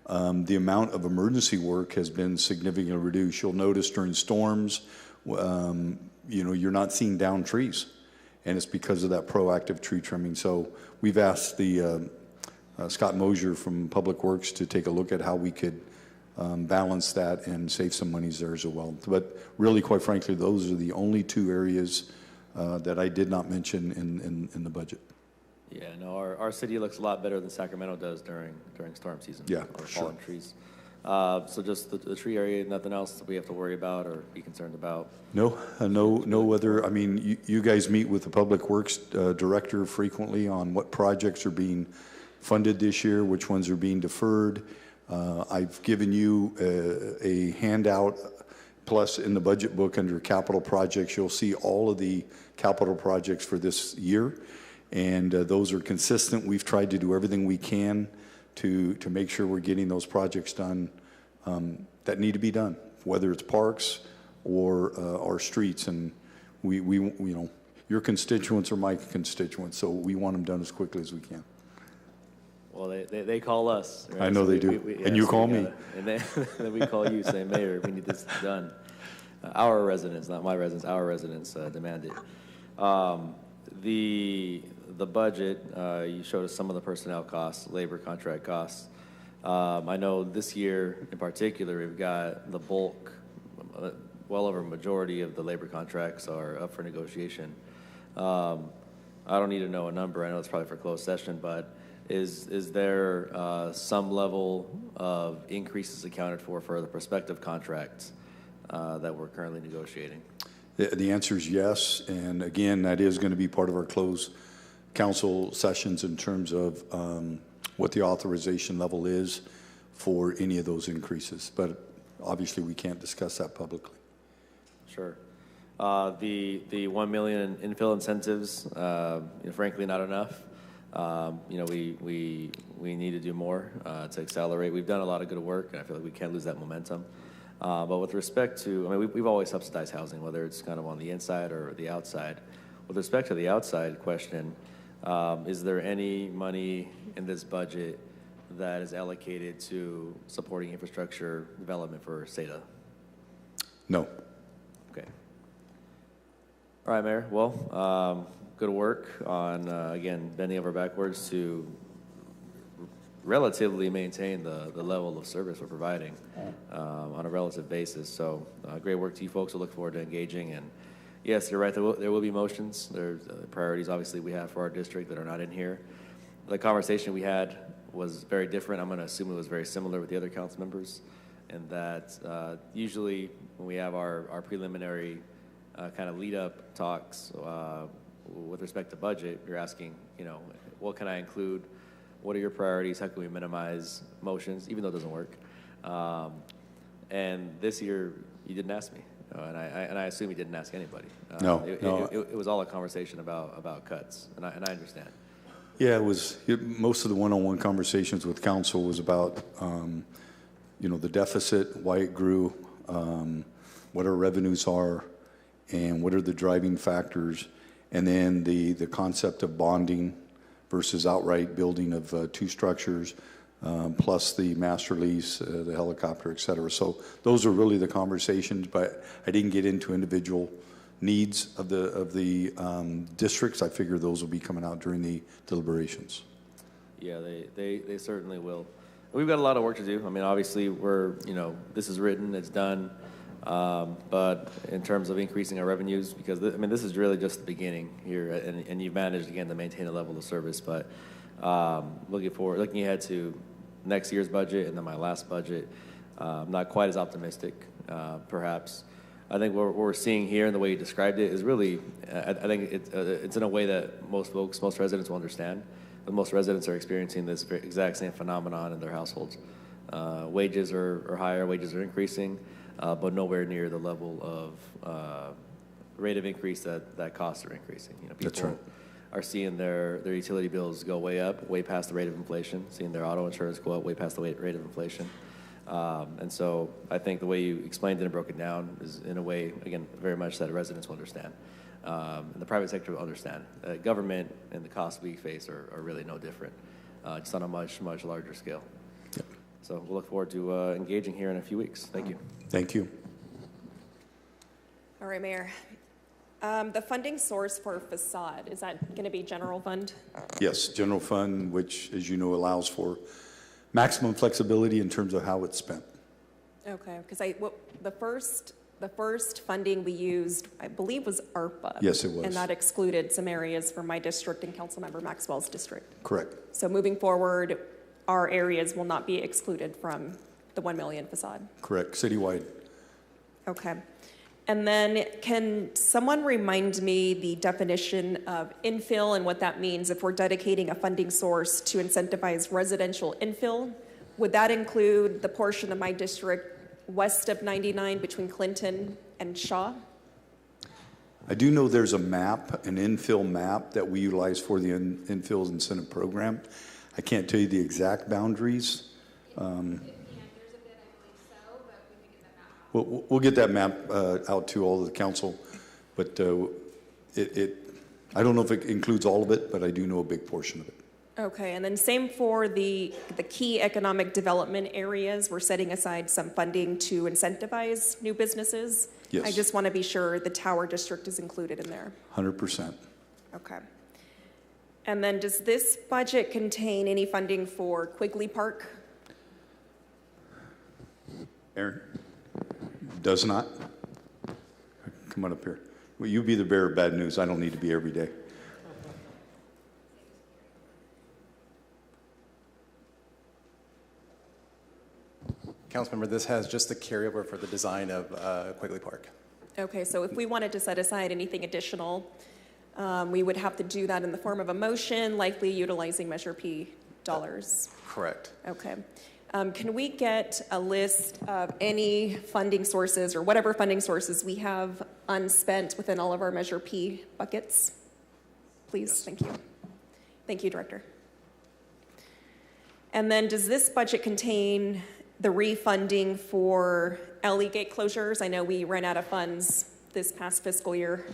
the amount of emergency work has been significantly reduced. You'll notice during storms, you're not seeing downed trees, and it's because of that proactive tree trimming. So we've asked the Scott Mosier from Public Works to take a look at how we could balance that and save some monies there as well. But really, quite frankly, those are the only two areas that I did not mention in the budget. Yeah, no, our city looks a lot better than Sacramento does during storm season. Yeah, or sure. fallen trees. So just the tree area, nothing else that we have to worry about or be concerned about? No other, I mean, you guys meet with the Public Works Director frequently on what projects are being funded this year, which ones are being deferred. I've given you a handout, plus in the budget book under capital projects, you'll see all of the capital projects for this year, and those are consistent. We've tried to do everything we can to make sure we're getting those projects done that need to be done, whether it's parks or our streets. And we your constituents are my constituents, so we want them done as quickly as we can. Well, they call us. Right? I know so they do. And you call me. And then we call you saying, Mayor, we need this done. Our residents, not my residents, our residents demand it. The budget, you showed us some of the personnel costs, labor contract costs. I know this year in particular, we've got the bulk, well over a majority of the labor contracts are up for negotiation. I don't need to know a number. I know it's probably for closed session, but is there some level of increases accounted for the prospective contracts that we're currently negotiating? The answer is yes, and again, that is going to be part of our closed council sessions in terms of what the authorization level is for any of those increases, but obviously we can't discuss that publicly. Sure. The $1 million in infill incentives, frankly, not enough. We need to do more to accelerate. We've done a lot of good work, and I feel like we can't lose that momentum. But with respect to, I mean, we've always subsidized housing, whether it's kind of on the inside or the outside. With respect to the outside question, is there any money in this budget that is allocated to supporting infrastructure development for SEDA? No. Okay. All right, Mayor. Well, good work on, again, bending over backwards to relatively maintain the level of service we're providing on a relative basis. So great work to you folks. I look forward to engaging. And yes, you're right, there will be motions. There's priorities, obviously, we have for our district that are not in here. The conversation we had was very different. I'm going to assume it was very similar with the other council members, and that usually when we have our preliminary kind of lead-up talks with respect to budget, you're asking, what can I include? What are your priorities? How can we minimize motions, even though it doesn't work? And this year, you didn't ask me, and I assume you didn't ask anybody. No. It was all a conversation about cuts, and I understand. Yeah, most of the one-on-one conversations with council was about, the deficit, why it grew, what our revenues are, and what are the driving factors, and then the concept of bonding versus outright building of two structures, plus the master lease, the helicopter, et cetera. So those are really the conversations, but I didn't get into individual needs of the districts. I figure those will be coming out during the deliberations. Yeah, they certainly will. We've got a lot of work to do. I mean, obviously, this is written, it's done. But in terms of increasing our revenues, because this is really just the beginning here, and you've managed again to maintain a level of service. But looking ahead to next year's budget and then my last budget, not quite as optimistic, perhaps. I think what we're seeing here and the way you described it is really, I think it's in a way that most residents will understand. But most residents are experiencing this exact same phenomenon in their households. Wages are higher, wages are increasing. But nowhere near the level of rate of increase that costs are increasing. People That's right. are seeing their utility bills go way up, way past the rate of inflation, seeing their auto insurance go up way past the rate of inflation. And so I think the way you explained it and broke it down is in a way, again, very much that residents will understand. And the private sector will understand. Government and the costs we face are really no different, just on a much, much larger scale. Yep. So we'll look forward to engaging here in a few weeks. Thank you. Thank you. All right, Mayor. The funding source for facade, is that going to be general fund? Yes, general fund, which, as you know, allows for maximum flexibility in terms of how it's spent. Okay, because the first funding we used, I believe, was ARPA. Yes, it was. And that excluded some areas from my district and Councilmember Maxwell's district. Correct. So moving forward, our areas will not be excluded from the 1 million facade. Correct, citywide. Okay. And then can someone remind me the definition of infill and what that means if we're dedicating a funding source to incentivize residential infill? Would that include the portion of my district west of 99 between Clinton and Shaw? I do know there's a map, an infill map that we utilize for the infill incentive program. I can't tell you the exact boundaries. We'll get that map out to all of the council, but I don't know if it includes all of it, but I do know a big portion of it. Okay, and then same for the key economic development areas. We're setting aside some funding to incentivize new businesses. Yes. I just want to be sure the Tower District is included in there. 100%. Okay. And then does this budget contain any funding for Quigley Park? Aaron? Does not? Come on up here. Will you be the bearer of bad news? I don't need to be every day. Councilmember, this has just the carryover for the design of Quigley Park. Okay, so if we wanted to set aside anything additional, we would have to do that in the form of a motion, likely utilizing Measure P dollars. Correct. Okay. Can we get a list of any funding sources or whatever funding sources we have unspent within all of our Measure P buckets? Please, yes. Thank you. Thank you, Director. And then does this budget contain the refunding for alley gate closures? I know we ran out of funds this past fiscal year.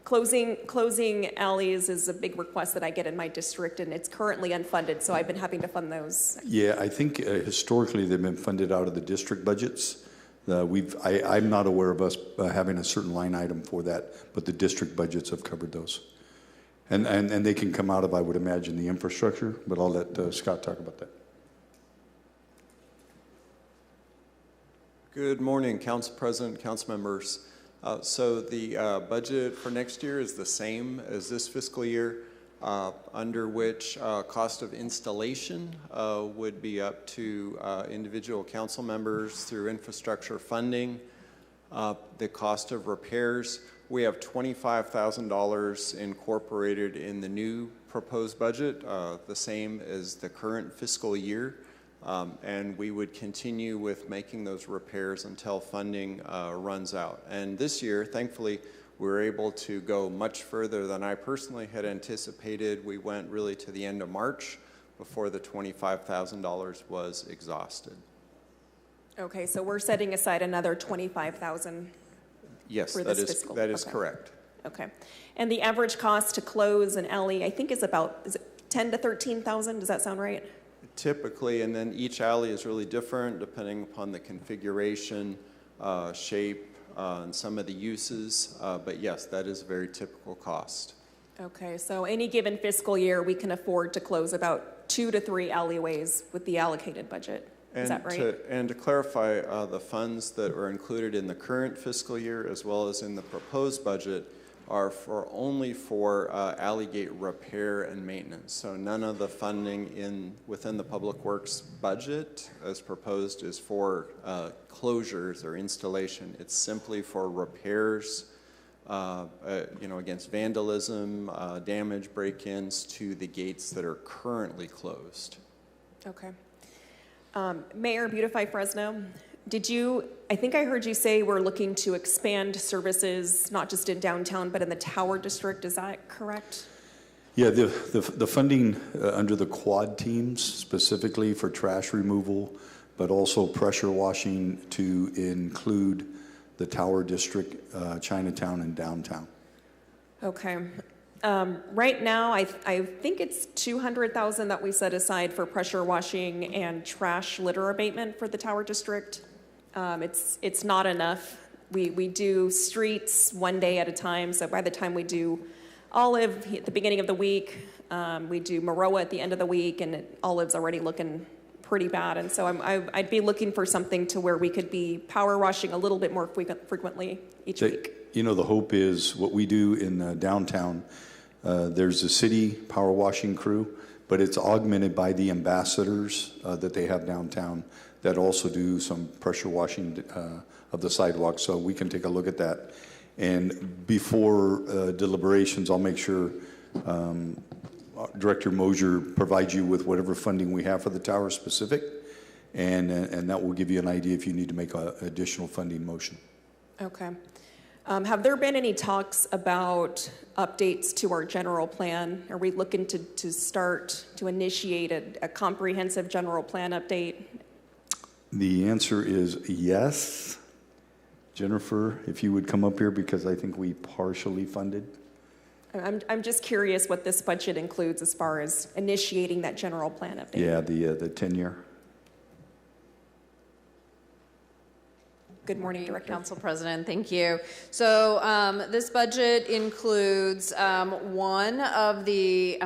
Closing alleys is a big request that I get in my district, and it's currently unfunded, so I've been having to fund those. Yeah, I think historically they've been funded out of the district budgets. I'm not aware of us having a certain line item for that, but the district budgets have covered those. And they can come out of, I would imagine, the infrastructure, but I'll let Scott talk about that. Good morning, Council President, Council members. So the budget for next year is the same as this fiscal year, under which cost of installation would be up to individual council members through infrastructure funding. The cost of repairs, we have $25,000 incorporated in the new proposed budget, the same as the current fiscal year. And we would continue with making those repairs until funding runs out. And this year, thankfully, we were able to go much further than I personally had anticipated. We went really to the end of March before the $25,000 was exhausted. Okay, so we're setting aside another $25,000. Yes, for this fiscal. That is okay. correct. Okay, and the average cost to close an alley, I think, is it 10 to 13,000? Does that sound right? Typically, and then each alley is really different depending upon the configuration, shape, and some of the uses. But yes, that is a very typical cost. Okay, so any given fiscal year, we can afford to close about 2 to 3 alleyways with the allocated budget. Is that right? And to clarify, the funds that are included in the current fiscal year as well as in the proposed budget are only for alley gate repair and maintenance. So none of the funding within the Public Works budget as proposed is for closures or installation. It's simply for repairs, against vandalism, damage, break-ins to the gates that are currently closed. Okay. Mayor, Beautify Fresno, I think I heard you say we're looking to expand services, not just in downtown, but in the Tower District. Is that correct? Yeah, the funding under the quad teams, specifically for trash removal, but also pressure washing to include the Tower District, Chinatown, and downtown. Okay. Right now, I think it's 200,000 that we set aside for pressure washing and trash litter abatement for the Tower District. It's not enough. We do streets one day at a time, so by the time we do Olive at the beginning of the week, we do Maroa at the end of the week, and Olive's already looking pretty bad. And so I'd be looking for something to where we could be power washing a little bit more frequently each week. You know, the hope is what we do in downtown. There's a city power washing crew, but it's augmented by the ambassadors that they have downtown that also do some pressure washing of the sidewalks. So we can take a look at that. And before deliberations, I'll make sure Director Mosier provides you with whatever funding we have for the tower specific, and that will give you an idea if you need to make an additional funding motion. Okay. Have there been any talks about updates to our general plan? Are we looking to start to initiate a comprehensive general plan update? The answer is yes. Jennifer, if you would come up here, because I think we partially funded. I'm just curious what this budget includes as far as initiating that general plan update. Yeah, the 10-year. Good morning, Director. Council President, thank you. So this budget includes one of the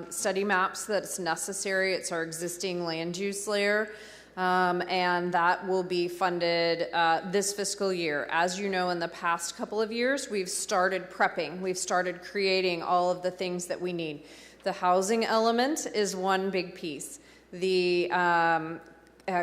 study maps that's necessary. It's our existing land use layer. And that will be funded this fiscal year. As you know, in the past couple of years, we've started prepping. We've started creating all of the things that we need. The housing element is one big piece. The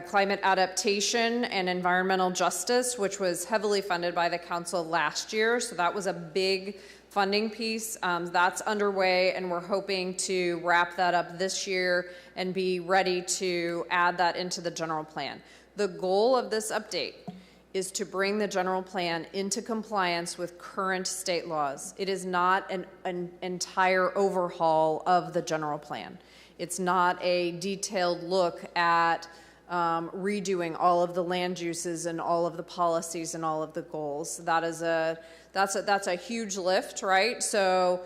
climate adaptation and environmental justice, which was heavily funded by the council last year. So that was a big funding piece. That's underway, and we're hoping to wrap that up this year and be ready to add that into the general plan. The goal of this update is to bring the general plan into compliance with current state laws. It is not an entire overhaul of the general plan. It's not a detailed look at redoing all of the land uses and all of the policies and all of the goals. That's a huge lift, right? So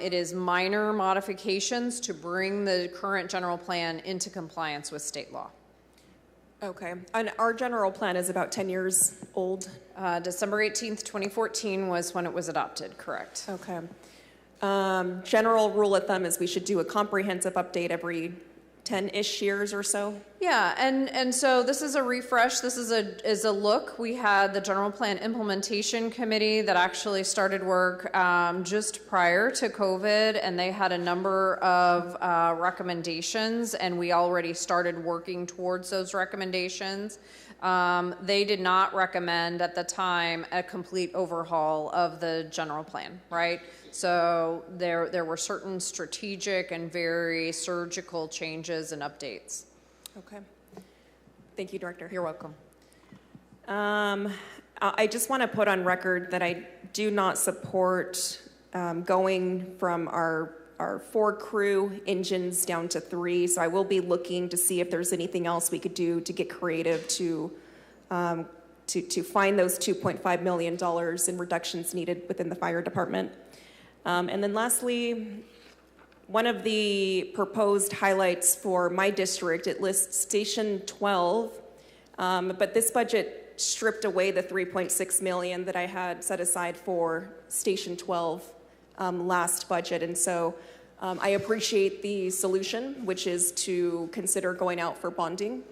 it is minor modifications to bring the current general plan into compliance with state law. Okay, and our general plan is about 10 years old. December 18th, 2014 was when it was adopted, correct? Okay. General rule of thumb is we should do a comprehensive update every 10-ish years or so. Yeah, and so this is a refresh. This is a look. We had the General Plan Implementation Committee that actually started work just prior to COVID, and they had a number of recommendations, and we already started working towards those recommendations. They did not recommend at the time a complete overhaul of the general plan, right? So there were certain strategic and very surgical changes and updates. Okay. Thank you, Director. You're welcome. I just want to put on record that I do not support going from our 4 crew engines down to 3. So I will be looking to see if there's anything else we could do to get creative to find those $2.5 million in reductions needed within the fire department. And then lastly, one of the proposed highlights for my district, it lists Station 12, but this budget stripped away the $3.6 million that I had set aside for Station 12 last budget. And so I appreciate the solution, which is to consider going out for bonding,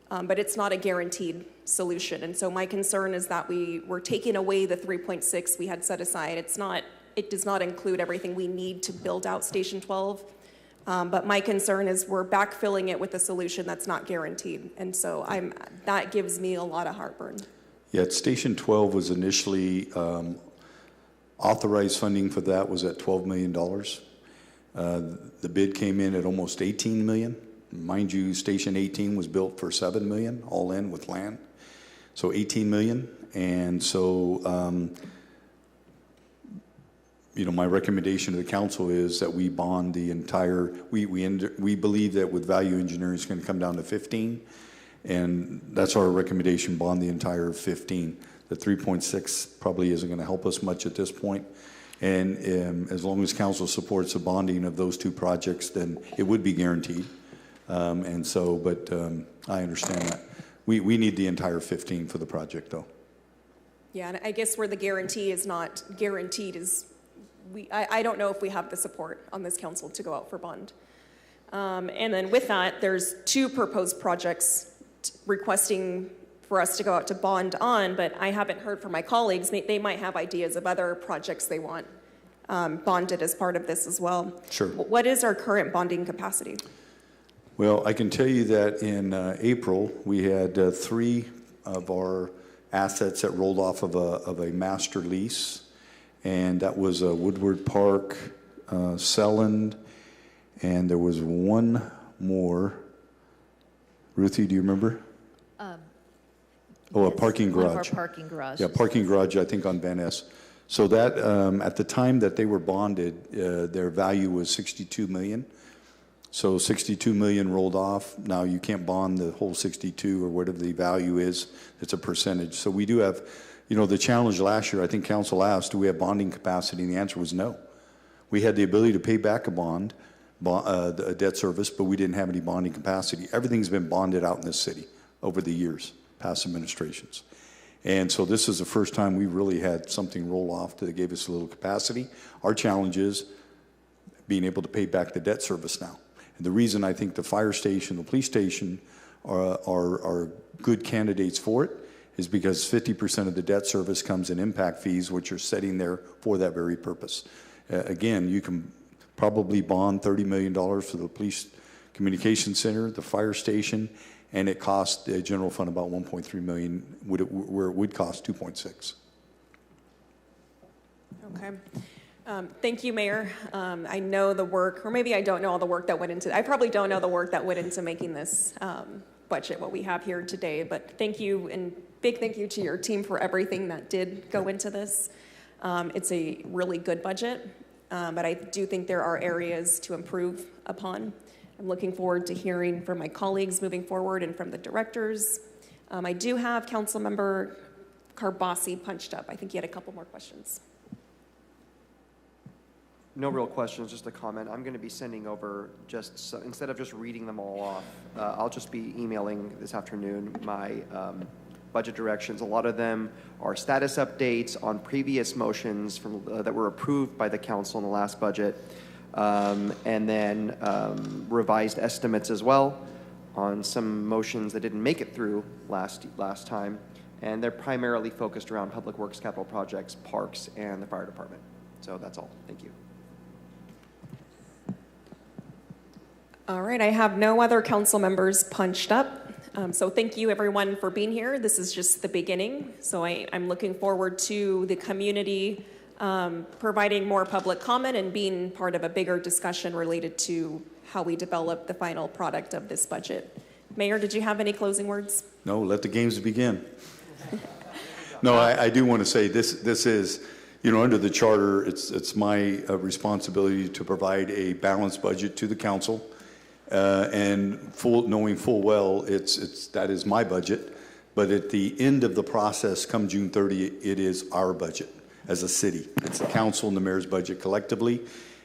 but it's not a guaranteed solution. And so my concern is that we're taking away the 3.6 we had set aside. It does not include everything we need to build out Station 12. But my concern is we're backfilling it with a solution that's not guaranteed. And so that gives me a lot of heartburn. Yeah, Station 12 was initially authorized funding for that was at $12 million. The bid came in at almost $18 million. Mind you, Station 18 was built for $7 million, all in with land. So $18 million. And so, my recommendation to the council is that we bond the entire, we believe that with value engineering it's going to come down to 15, and that's our recommendation, bond the entire 15. The 3.6 probably isn't going to help us much at this point. And as long as council supports the bonding of those two projects, then it would be guaranteed. I understand that. We need the entire 15 for the project, though. Yeah, and I guess where the guarantee is not guaranteed is I don't know if we have the support on this council to go out for bond. And then with that, there's two proposed projects requesting for us to go out to bond on, but I haven't heard from my colleagues. They might have ideas of other projects they want bonded as part of this as well. Sure. What is our current bonding capacity? Well, I can tell you that in April, we had 3 of our assets that rolled off of a master lease, and that was Woodward Park, Selland, and there was one more. Ruthie, do you remember? A parking garage. One of our parking garages. Yeah, parking garage, I think, on Van Ness. So that, at the time that they were bonded, their value was $62 million. So 62 million rolled off. Now you can't bond the whole 62 or whatever the value is. It's a percentage. So we do have, the challenge last year, I think council asked, do we have bonding capacity? And the answer was no. We had the ability to pay back a bond, a debt service, but we didn't have any bonding capacity. Everything's been bonded out in this city over the years, past administrations. And so this is the first time we really had something roll off that gave us a little capacity. Our challenge is being able to pay back the debt service now. And the reason I think the fire station, the police station are good candidates for it is because 50% of the debt service comes in impact fees, which are sitting there for that very purpose. Again, you can probably bond $30 million for the police communication center, the fire station, and it costs the general fund about $1.3 million, where it would cost $2.6. Okay. Thank you, Mayor. I know the work, or maybe I don't know all the work that went into, I probably don't know the work that went into making this budget what we have here today, but thank you, and big thank you to your team for everything that did go into this. It's a really good budget, but I do think there are areas to improve upon. I'm looking forward to hearing from my colleagues moving forward and from the directors. I do have Councilmember Carbasi punched up. I think he had a couple more questions. No real questions, just a comment. I'm going to be sending over instead of just reading them all off, I'll just be emailing this afternoon my budget directions. A lot of them are status updates on previous motions that were approved by the council in the last budget, and then revised estimates as well on some motions that didn't make it through last time. And they're primarily focused around public works, capital projects, parks, and the fire department. So that's all. Thank you. All right, I have no other council members punched up. So thank you everyone for being here. This is just the beginning. So I'm looking forward to the community providing more public comment and being part of a bigger discussion related to how we develop the final product of this budget. Mayor, did you have any closing words? No, let the games begin. No, I do want to say this is, under the charter, it's my responsibility to provide a balanced budget to the council. And knowing full well that is my budget, but at the end of the process, come June 30, it is our budget as a city. It's the council and the mayor's budget collectively,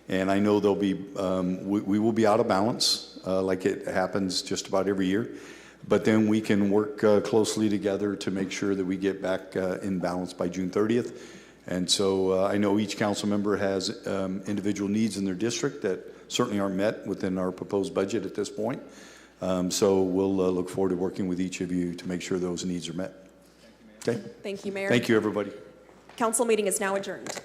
and I know there'll be we will be out of balance like it happens just about every year, but then we can work closely together to make sure that we get back in balance by June 30th. And so I know each council member has individual needs in their district that certainly aren't met within our proposed budget at this point. So we'll look forward to working with each of you to make sure those needs are met. Okay? Thank you, Mayor. Thank you, everybody. Council meeting is now adjourned.